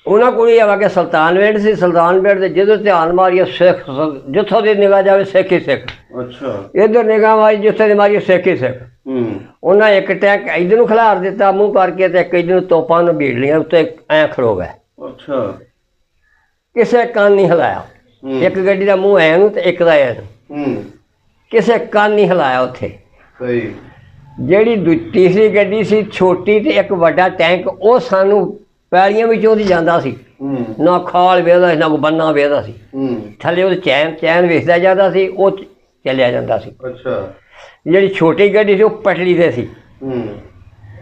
ਉਹਨਾਂ ਕੋਲ ਹੀ ਆ ਕੇ ਸੁਲਤਾਨਵੇਟ ਸੀ ਸੁਲਤਾਨਵੇਟ ਦੇ ਜਦੋਂ ਧਿਆਨ ਮਾਰੀਏ ਸਿੱਖ ਜਿੱਥੋਂ ਦੀ ਨਿਗਾਹ ਜਾਵੇ ਸਿੱਖ ਹੀ ਸਿੱਖ ਅੱਛਾ ਇੱਧਰ ਨਿਗਾਹ ਮਾਰੀ ਜਿੱਥੇ ਦੀ ਮਾਰੀ ਸਿੱਖ ਹੀ ਸਿੱਖ ਉਹਨਾਂ ਇੱਕ ਟੈਂਕ ਇੱਧਰ ਨੂੰ ਖਿਲਾਰ ਦਿੱਤਾ ਮੂੰਹ ਕਰਕੇ ਤੇ ਇੱਕ ਇੱਧਰ ਨੂੰ ਤੋਪਾਂ ਨੂੰ ਬੀੜ ਲਈਆਂ ਉੱਤੇ ਐਂ ਖੜੋ ਗਏ ਅੱਛਾ ਕਿਸੇ ਕੰਨ ਨਹੀਂ ਹਿਲਾਇਆ ਇੱਕ ਗੱਡੀ ਦਾ ਮੂੰਹ ਐ ਨੂੰ ਤੇ ਇੱਕ ਦਾ ਐ ਨੂੰ ਕਿਸੇ ਕੰਨ ਨਹੀਂ ਹਿਲਾਇਆ ਉੱਥੇ ਸਹੀ ਜਿਹੜੀ ਤੀਸਰੀ ਗੱਡੀ ਸੀ ਛੋਟੀ ਤੇ ਇੱਕ ਵੱਡਾ ਟੈਂਕ ਉਹ ਸਾਨੂੰ ਪੈਲੀਆਂ ਵਿੱਚੋਂ ਦੀ ਜਾਂਦਾ ਸੀ ਨਾ ਖਾਲ ਵੇਖਦਾ ਸੀ ਨਾ ਕੋਈ ਬੰਨਾ ਵੇਖਦਾ ਸੀ ਥੱਲੇ ਉਹਦੇ ਚੈਨ ਵੇਖਦਾ ਜਾਂਦਾ ਸੀ ਉਹ ਚੱਲਿਆ ਜਾਂਦਾ ਸੀ ਅੱਛਾ ਜਿਹੜੀ ਛੋਟੀ ਗੱਡੀ ਸੀ ਉਹ ਪਟੜੀ 'ਤੇ ਸੀ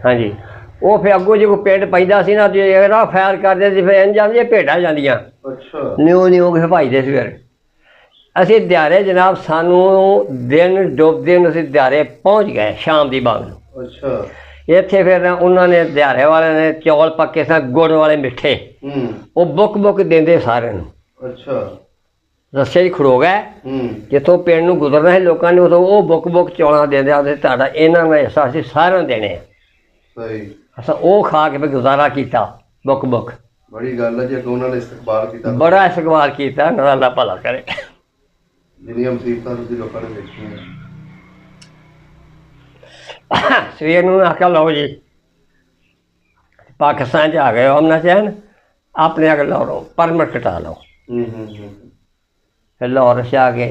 ਹਾਂਜੀ ਉਹ ਫਿਰ ਅੱਗੋਂ ਜੇ ਕੋਈ ਪਿੰਡ ਪੈਂਦਾ ਸੀ ਨਾ ਜੇ ਰਾਹ ਫਾਇਰ ਕਰਦੇ ਸੀ ਫਿਰ ਇੰਝ ਜਾਂਦੀਆਂ ਭੇਡਾਂ ਜਾਂਦੀਆਂ ਅੱਛਾ ਨਿਉ ਕੇ ਭਜਦੇ ਸੀ ਫਿਰ ਅਸੀਂ ਦਿਹਾੜੇ ਜਨਾਬ ਸਾਨੂੰ ਦਿਨ ਡੁੱਬਦੇ ਨੂੰ ਅਸੀਂ ਦਿਹਾੜੇ ਪਹੁੰਚ ਗਏ ਸ਼ਾਮ ਦੀ ਬਾਗ ਨੂੰ ਅੱਛਾ ਇੱਥੇ ਫਿਰ ਉਹਨਾਂ ਨੇ ਦਿਹਾੜੇ ਵਾਲਿਆਂ ਨੇ ਚੌਲ ਪੱਕੇ ਸਨ ਗੁੜ ਵਾਲੇ ਮਿੱਠੇ ਉਹ ਬੁੱਕ ਦਿੰਦੇ ਸਾਰਿਆਂ ਨੂੰ ਅੱਛਾ ਰਸਤੇ 'ਚ ਖੜੋ ਗਏ ਜਿੱਥੋਂ ਪਿੰਡ ਨੂੰ ਗੁਜ਼ਰਨਾ ਸੀ ਲੋਕਾਂ ਨੇ ਉਦੋਂ ਉਹ ਬੁੱਕ ਚੌਲਾਂ ਦਿੰਦੇ ਆਉਂਦੇ ਤੁਹਾਡਾ ਇਹਨਾਂ ਦਾ ਹਿੱਸਾ ਅਸੀਂ ਸਾਰਿਆਂ ਨੂੰ ਦੇਣੇ ਸਹੀ ਅਸਾਂ ਉਹ ਖਾ ਕੇ ਫਿਰ ਗੁਜ਼ਾਰਾ ਕੀਤਾ ਬੁੱਕ ਬੜੀ ਗੱਲ ਹੈ ਜੀ ਉਹਨਾਂ ਨੇ ਇਸਤਕਬਾਲ ਕੀਤਾ ਬੜਾ ਇਸਤਕਬਾਲ ਕੀਤਾ ਅੱਲਾ ਭਲਾ ਕਰੇ ਜਿਹੜੀਆਂ ਮੁਸੀਬਤਾਂ ਤੁਸੀਂ ਲੋਕਾਂ ਨੇ ਵੇਖੀਆਂ ਸਵੇਰ ਨੂੰ ਆਖਿਆ ਲਓ ਜੀ ਪਾਕਿਸਤਾਨ 'ਚ ਆ ਗਏ ਹੋ ਅਮਨਾ ਚੈਨ, ਆਪਣੇ ਅਗਰ ਲਾਹੌਰੋਂ ਪਰਮਿਟ ਕਟਾ ਲਓ। ਫਿਰ ਲਾਹੌਰ 'ਚ ਆ ਕੇ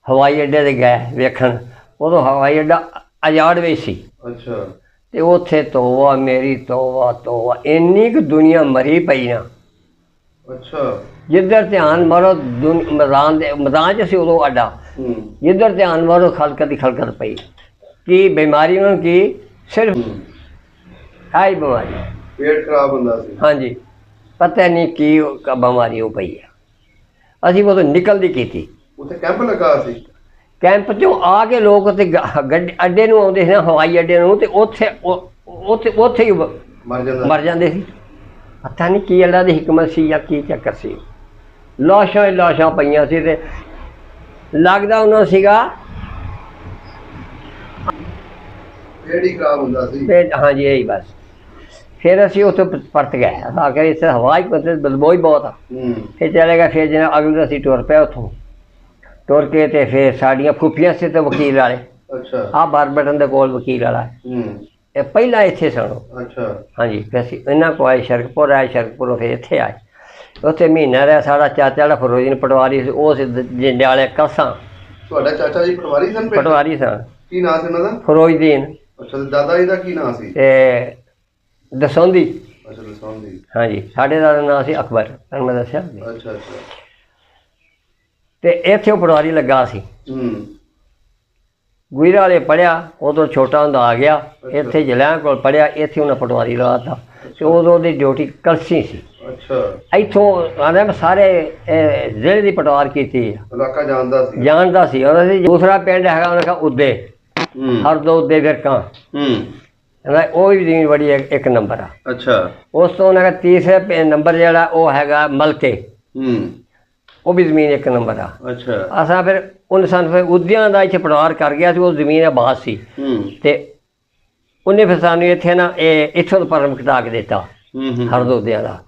ਹਵਾਈ ਅੱਡੇ 'ਤੇ ਗਏ ਵੇਖਣ। ਉਦੋਂ ਹਵਾਈ ਅੱਡਾ ਆਜ਼ਾਦ ਵਿੱਚ ਸੀ। ਅੱਛਾ। ਤੇ ਉੱਥੇ ਤੋਬਾ ਮੇਰੀ ਤੋਬਾ ਇੰਨੀ ਕੁ ਦੁਨੀਆ ਮਰੀ ਪਈ ਨਾ। ਅੱਛਾ। ਜਿੱਧਰ ਧਿਆਨ ਮਾਰੋ ਮੈਦਾਨ 'ਚ ਸੀ ਉਦੋਂ ਅੱਡਾ, ਜਿੱਧਰ ਧਿਆਨ ਮਾਰੋ ਖਲਕਤ ਦੀ ਖਲਕਤ ਪਈ। ਕੀ ਬਿਮਾਰੀ ਉਹਨਾਂ ਨੂੰ ਕੀ ਸਿਰਫ ਆਈ ਬਿਮਾਰੀ, ਪੇਟ ਖਰਾਬ ਹੁੰਦਾ ਸੀ। ਹਾਂਜੀ। ਪਤਾ ਨਹੀਂ ਕੀ ਬਿਮਾਰੀ ਉਹ ਪਈ ਆ। ਅਸੀਂ ਉਦੋਂ ਨਿਕਲਦੀ ਕੀਤੀ। ਉੱਥੇ ਕੈਂਪ ਲੱਗਾ ਸੀ। ਕੈਂਪ 'ਚੋਂ ਆ ਕੇ ਲੋਕ ਉੱਥੇ ਗੱਡੀ ਅੱਡੇ ਨੂੰ ਆਉਂਦੇ ਸੀ ਨਾ, ਹਵਾਈ ਅੱਡੇ ਨੂੰ, ਤੇ ਉੱਥੇ ਹੀ ਮਰ ਜਾਂਦੇ ਸੀ। ਪਤਾ ਨਹੀਂ ਕੀ ਅੱਲਾ ਦੀ ਹਿਕਮਤ ਸੀ ਜਾਂ ਕੀ ਚੱਕਰ ਸੀ। ਲਾਸ਼ਾਂ ਹੀ ਲਾਸ਼ਾਂ ਪਈਆਂ ਸੀ ਤੇ ਲੱਗਦਾ ਉਹਨਾਂ ਸੀਗਾ ਪੇਟ ਹੀ ਖਰਾਬ ਹੁੰਦਾ ਸੀ। ਹਾਂਜੀ ਇਹੀ ਬਸ। ਫਿਰ ਅਸੀਂ ਉੱਥੇ ਪਰਤ ਗਏ। ਆ ਕੇ ਇੱਥੇ ਹਵਾ ਹੀ ਬਦਬੂ ਹੀ ਬਹੁਤ ਆ। ਫਿਰ ਚਲੇ ਗਏ। ਫਿਰ ਜਿਹਨਾਂ ਅਗਲੇ ਅਸੀਂ ਟੁਰ ਪਏ ਉੱਥੋਂ। ਤੁਰ ਕੇ ਤੇ ਫਿਰ ਸਾਡੀਆਂ ਫੁੱਫੀਆਂ ਸੀ ਤੇ ਵਕੀਲ ਵਾਲੇ। ਅੱਛਾ। ਆਹ ਬਾਰਬਟਨ ਦੇ ਕੋਲ ਵਕੀਲ ਵਾਲਾ। ਇਹ ਪਹਿਲਾਂ ਇੱਥੇ ਸਨ। ਅੱਛਾ। ਹਾਂਜੀ। ਫਿਰ ਅਸੀਂ ਇਹਨਾਂ ਕੋਲ ਆਏ, ਸ਼ਰਕਪੁਰ ਆਏ, ਸ਼ਰਕਪੁਰੋਂ ਫਿਰ ਇੱਥੇ ਆਏ। ਉੱਥੇ ਮਹੀਨਾ ਰਿਹਾ। ਸਾਡਾ ਚਾਚਾ ਜਿਹੜਾ ਫਿਰੋਜ਼ਦੀਨ ਪਟਵਾਰੀ ਸੀ, ਉਹ ਸੀ ਜੰਡਿਆਲੇ ਕਲਸਾਂ। ਤੁਹਾਡਾ ਚਾਚਾ ਜੀ ਪਟਵਾਰੀ ਸਨ? ਪਟਵਾਰੀ ਸਨ। ਕੀ ਨਾਂ ਸੀ ਉਹਨਾਂ ਦਾ? ਫਿਰੋਜ਼ਦੀਨ। ਅੱਛਾ। ਤੇ ਦਾਦਾ ਜੀ ਦਾ ਕੀ ਨਾਂ ਸੀ? ਦਸੌਂਦੀ। ਅੱਛਾ, ਦਸੌਂਦੀ। ਹਾਂਜੀ। ਸਾਡੇ ਦਾ ਨਾਂ ਸੀ ਅਕਬਰ, ਤੁਹਾਨੂੰ ਮੈਂ ਦੱਸਿਆ। ਅੱਛਾ ਅੱਛਾ। ਤੇ ਇੱਥੇ ਉਹ ਪਟਵਾਰੀ ਲੱਗਾ ਸੀ। ਗੁਜਰਾਂ ਵਾਲੇ ਪੜ੍ਹਿਆ, ਉਦੋਂ ਛੋਟਾ ਹੁੰਦਾ ਆ ਗਿਆ ਇੱਥੇ ਜਲਿਆਂ ਕੋਲ ਪੜ੍ਹਿਆ। ਇੱਥੇ ਉਹਨਾਂ ਪਟਵਾਰੀ ਲਾ ਦਿੱਤਾ ਤੇ ਉਦੋਂ ਉਹਦੀ ਡਿਊਟੀ ਕਲਸੀ ਸੀ। ਅੱਛਾ। ਇੱਥੋਂ ਆਂਦਾ ਮੈਂ ਸਾਰੇ ਜ਼ਿਲ੍ਹੇ ਦੀ ਪਟਵਾਰ ਕੀਤੀ। ਇਲਾਕਾ ਜਾਣਦਾ ਸੀ। ਉਹਨਾਂ ਦੀ ਦੂਸਰਾ ਪਿੰਡ ਹੈਗਾ ਉਹਨਾਂ ਦਾ ਉੱਦੇ, ਹਰਦੋ ਉੱਦੇ ਵਿਰਕਾਂ। ਉਹ ਵੀ ਜ਼ਮੀਨ ਬੜੀ ਇੱਕ ਨੰਬਰ ਆ। ਅੱਛਾ। ਉਸ ਤੋਂ ਉਹਨਾਂ ਦਾ ਤੀਸਰੇ ਨੰਬਰ ਜਿਹੜਾ ਉਹ ਹੈਗਾ ਮਲਕੇ, ਉਹ ਵੀ ਜ਼ਮੀਨ ਇੱਕ ਨੰਬਰ ਆ। ਅੱਛਾ। ਅਸਾਂ ਫਿਰ ਉਹਨੇ ਸਾਨੂੰ ਫਿਰ ਉਦਿਆਂ ਦਾ ਇੱਥੇ ਪਟਵਾਰ ਕਰ ਗਿਆ ਸੀ। ਉਹ ਜ਼ਮੀਨ ਆਬਾਦ ਸੀ ਤੇ ਉਹਨੇ ਫਿਰ ਸਾਨੂੰ ਇੱਥੇ ਨਾ ਇੱਥੋਂ ਦਾ ਪਰਮ ਕਟਾ ਕੇ ਦਿੱਤਾ ਹਰਦੋਦਿਆਂ ਦਾ।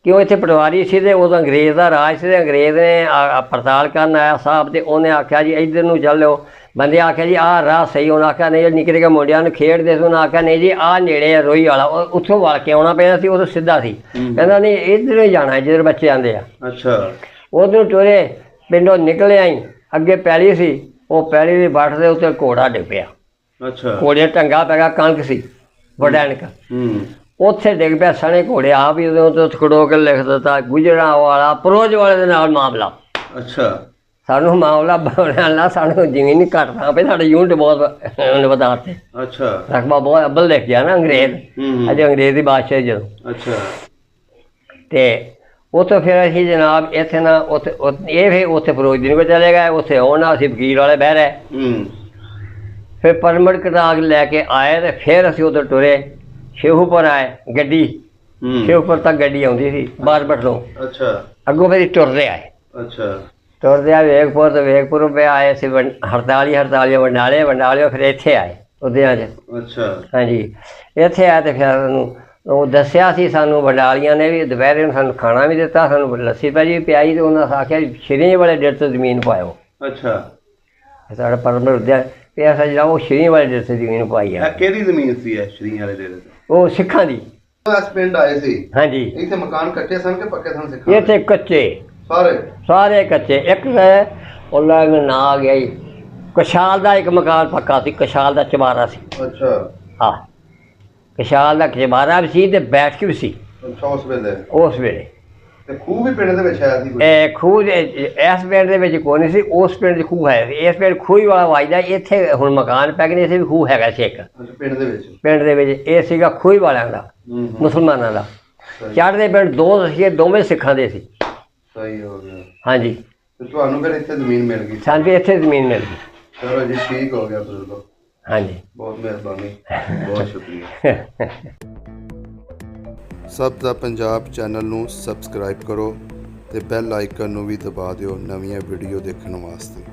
ਕਿਉਂ ਇੱਥੇ ਪਟਵਾਰੀ ਸੀ ਤੇ ਉਦੋਂ ਅੰਗਰੇਜ਼ ਦਾ ਰਾਜ ਸੀ ਤੇ ਅੰਗਰੇਜ਼ ਨੇ ਪੜਤਾਲ ਕਰਨ ਆਇਆ ਸਾਹਿਬ ਤੇ ਉਹਨੇ ਆਖਿਆ ਜੀ ਇੱਧਰ ਨੂੰ ਚੱਲਿਓ। ਬੰਦੇ ਆਖਿਆ ਜੀ ਆਹ ਰਾਹ ਸਹੀ। ਉਹਨੇ ਆਖਿਆ ਨਹੀਂ, ਨਿੱਕੇ ਨਿੱਕੇ ਮੁੰਡਿਆਂ ਨੂੰ ਖੇਡਦੇ ਸੀ। ਉਹਨੇ ਆਖਿਆ ਨਹੀਂ ਜੀ ਆਹ ਨੇੜੇ ਰੋਈ ਵਾਲਾ, ਉੱਥੋਂ ਵਲ ਕੇ ਆਉਣਾ ਪੈਣਾ ਸੀ। ਉਦੋਂ ਸਿੱਧਾ ਸੀ। ਕਹਿੰਦਾ ਨਹੀਂ ਇੱਧਰ ਹੀ ਜਾਣਾ ਜਿੱਧਰ ਬੱਚੇ ਆਉਂਦੇ ਆ। ਅੱਛਾ। ਉਧਰੋਂ ਟੁਰੇ, ਪਿੰਡੋਂ ਨਿਕਲੇ ਆਈ। ਅੱਗੇ ਪੈਲੀ ਸੀ, ਉਹ ਪੈਲੀ ਦੀ ਬੱਠ ਦੇ ਉੱਤੇ ਘੋੜਾ ਡਿੱਗ ਪਿਆ। ਅੱਛਾ। ਘੋੜੇ ਟੰਗਾ ਪੈ ਗਿਆ, ਕਣਕ ਸੀ ਵਡੈਣਕ, ਉੱਥੇ ਡਿੱਗ ਪਿਆ ਸਣੇ ਘੋੜੇ। ਆਪ ਹੀ ਉਦੋਂ ਤੋਂ ਖੜੋ ਕੇ ਲਿਖ ਦਿੱਤਾ ਗੁਜਰਾਂ ਵਾਲਾ ਪਰੋਜ ਵਾਲੇ ਦੇ ਨਾਲ ਮਾਮਲਾ। ਅੱਛਾ। ਸਾਨੂੰ ਮਾਮਲਾ ਬਣਿਆ ਨਾ, ਸਾਨੂੰ ਜ਼ਮੀਨ ਨਹੀਂ ਘੱਟਦਾ ਪਈ, ਸਾਡੇ ਯੂਨਿਟ ਬਹੁਤ ਵਧਾ ਦਿੱਤੇ। ਅੱਛਾ। ਰਕਬਾ ਬਹੁਤ ਅੱਬਲ ਲਿਖ ਗਿਆ ਨਾ ਅੰਗਰੇਜ਼, ਅਜੇ ਅੰਗਰੇਜ਼ ਦੀ ਬਾਦਸ਼ਾਹ ਜਦੋਂ। ਅੱਛਾ। ਤੇ ਉੱਥੋਂ ਫਿਰ ਅਸੀਂ ਜਨਾਬ ਇੱਥੇ ਨਾ ਇਹ ਫਿਰ ਉੱਥੇ ਫਿਰੋਜ਼ਦੀਨ ਕੋਲ ਚਲੇ ਗਏ। ਉੱਥੇ ਆਉਣਾ ਅਸੀਂ ਵਕੀਲ ਵਾਲੇ ਬਹਿ ਰਹੇ। ਫਿਰ ਪਰਮਿਟ ਕਟਾ ਕੇ ਲੈ ਕੇ ਆਏ ਤੇ ਫਿਰ ਅਸੀਂ ਉੱਧਰ ਟੁਰੇ। ਸ਼ੇਖੂਪੁਰ ਆਏ, ਗੱਡੀ ਸ਼ੇਖੂਪੁਰ ਤੱਕ ਗੱਡੀ ਆਉਂਦੀ ਸੀ ਬਾਰਬਟ ਤੋਂ। ਅੱਛਾ। ਅੱਗੋਂ ਫਿਰ ਤੁਰਦੇ ਆਏ। ਅੱਛਾ। ਤੁਰਦੇ ਆਏ ਵੇਗਪੁਰ ਤੋਂ, ਵੇਗਪੁਰੋਂ ਫਿਰ ਆਏ ਅਸੀਂ ਹੜਤਾਲੀ ਵੰਡਾਲਿਓ ਫਿਰ ਇੱਥੇ ਆਏ ਉਦਿਆਂ 'ਚ। ਅੱਛਾ। ਹਾਂਜੀ। ਇੱਥੇ ਆਏ ਤੇ ਫਿਰ ਉਹਨੂੰ ਉਹ ਦੱਸਿਆ ਸੀ ਸਾਨੂੰ ਵੰਡਾਲੀਆਂ ਨੇ ਵੀ ਦੁਪਹਿਰੇ ਨੂੰ ਸਾਨੂੰ ਖਾਣਾ ਵੀ ਦਿੱਤਾ, ਸਾਨੂੰ ਲੱਸੀ ਭਾਜੀ ਵੀ ਪਿਆਈ ਤੇ ਉਹਨਾਂ ਆਖਿਆ ਸ਼ਰੀਂ ਵਾਲੇ ਡੇਢ ਤੋਂ ਜ਼ਮੀਨ ਪਾਇਓ। ਅੱਛਾ। ਸਾਡਾ ਪਰਮਿਟ ਉੱਦਿਆ ਪਿਆ ਜਿਹੜਾ ਉਹ ਸ਼ਰੀਂ ਵਾਲੇ ਡੇਢ ਤੋਂ ਜ਼ਮੀਨ ਪਾਈ ਆ। ਕਿਹੜੀ ਜ਼ਮੀਨ ਸੀ ਸ਼ਰੀਂ ਵਾਲੇ ਡੇਢ? ਉਹ ਸਿੱਖਾਂ ਦੀ। ਇਸ ਪਿੰਡ ਆਏ ਸੀ। ਹਾਂਜੀ। ਇੱਥੇ ਮਕਾਨ ਕੱਚੇ ਸਨ ਕਿ ਪੱਕੇ ਸਨ ਸਿੱਖਾਂ ਦੇ? ਇੱਥੇ ਕੱਚੇ ਸਾਰੇ ਕੱਚੇ। ਇੱਕ ਉਹਨਾਂ ਦਾ ਨਾਂ ਆ ਗਿਆ ਜੀ ਕਸ਼ਾਲ ਦਾ, ਇੱਕ ਮਕਾਨ ਪੱਕਾ ਸੀ, ਕਸ਼ਾਲ ਦਾ ਚਬਾਰਾ ਸੀ। ਅੱਛਾ। ਹਾਂ, ਕਸ਼ਾਲ ਦਾ ਚਬਾਰਾ ਵੀ ਸੀ ਤੇ ਬੈਠਕ ਵੀ ਸੀ। ਅੱਛਾ। ਉਸ ਵੇਲੇ ਤੇ ਖੂਹ ਵੀ ਪਿੰਡ ਦੇ ਵਿੱਚ ਆਇਆ ਸੀ? ਖੂਹ ਇਸ ਪਿੰਡ ਦੇ ਵਿੱਚ ਕੋਈ ਨਹੀਂ ਸੀ, ਉਸ ਪਿੰਡ 'ਚ ਖੂਹ ਹੈ। ਇਸ ਪਿੰਡ ਖੂਹ ਹੀ ਵਾਲਾ ਵੱਜਦਾ। ਇੱਥੇ ਹੁਣ ਮਕਾਨ ਪੈ ਗਏ ਨੇ, ਇੱਥੇ ਵੀ ਖੂਹ ਹੈਗਾ ਸੀ ਇੱਕ ਪਿੰਡ ਦੇ ਵਿੱਚ। ਇਹ ਸੀਗਾ ਖੂਹ ਵਾਲਿਆਂ ਦਾ, ਮੁਸਲਮਾਨਾਂ ਦਾ। ਚੜ੍ਹਦੇ ਪਿੰਡ ਦੋ ਸੀ, ਦੋਵੇਂ ਸਿੱਖਾਂ ਦੇ ਸੀ। ਸਹੀ ਹੋ ਗਿਆ। ਹਾਂਜੀ। ਤੁਹਾਨੂੰ ਫਿਰ ਇੱਥੇ ਜ਼ਮੀਨ ਮਿਲ ਗਈ? ਸਾਨੂੰ ਇੱਥੇ ਜ਼ਮੀਨ ਮਿਲ ਗਈ। ਚਲੋ ਜੀ, ਠੀਕ ਹੋ ਗਿਆ ਬਜ਼ੁਰਗੋ। ਹਾਂਜੀ, ਬਹੁਤ ਮਿਹਰਬਾਨੀ, ਬਹੁਤ ਸ਼ੁਕਰੀਆ। ਸਭ ਦਾ ਪੰਜਾਬ ਚੈਨਲ ਨੂੰ ਸਬਸਕ੍ਰਾਈਬ ਕਰੋ ਤੇ ਬੈਲ ਆਈਕਨ ਨੂੰ ਵੀ ਦਬਾ ਦਿਓ ਨਵੀਆਂ ਵੀਡੀਓ ਦੇਖਣ ਵਾਸਤੇ।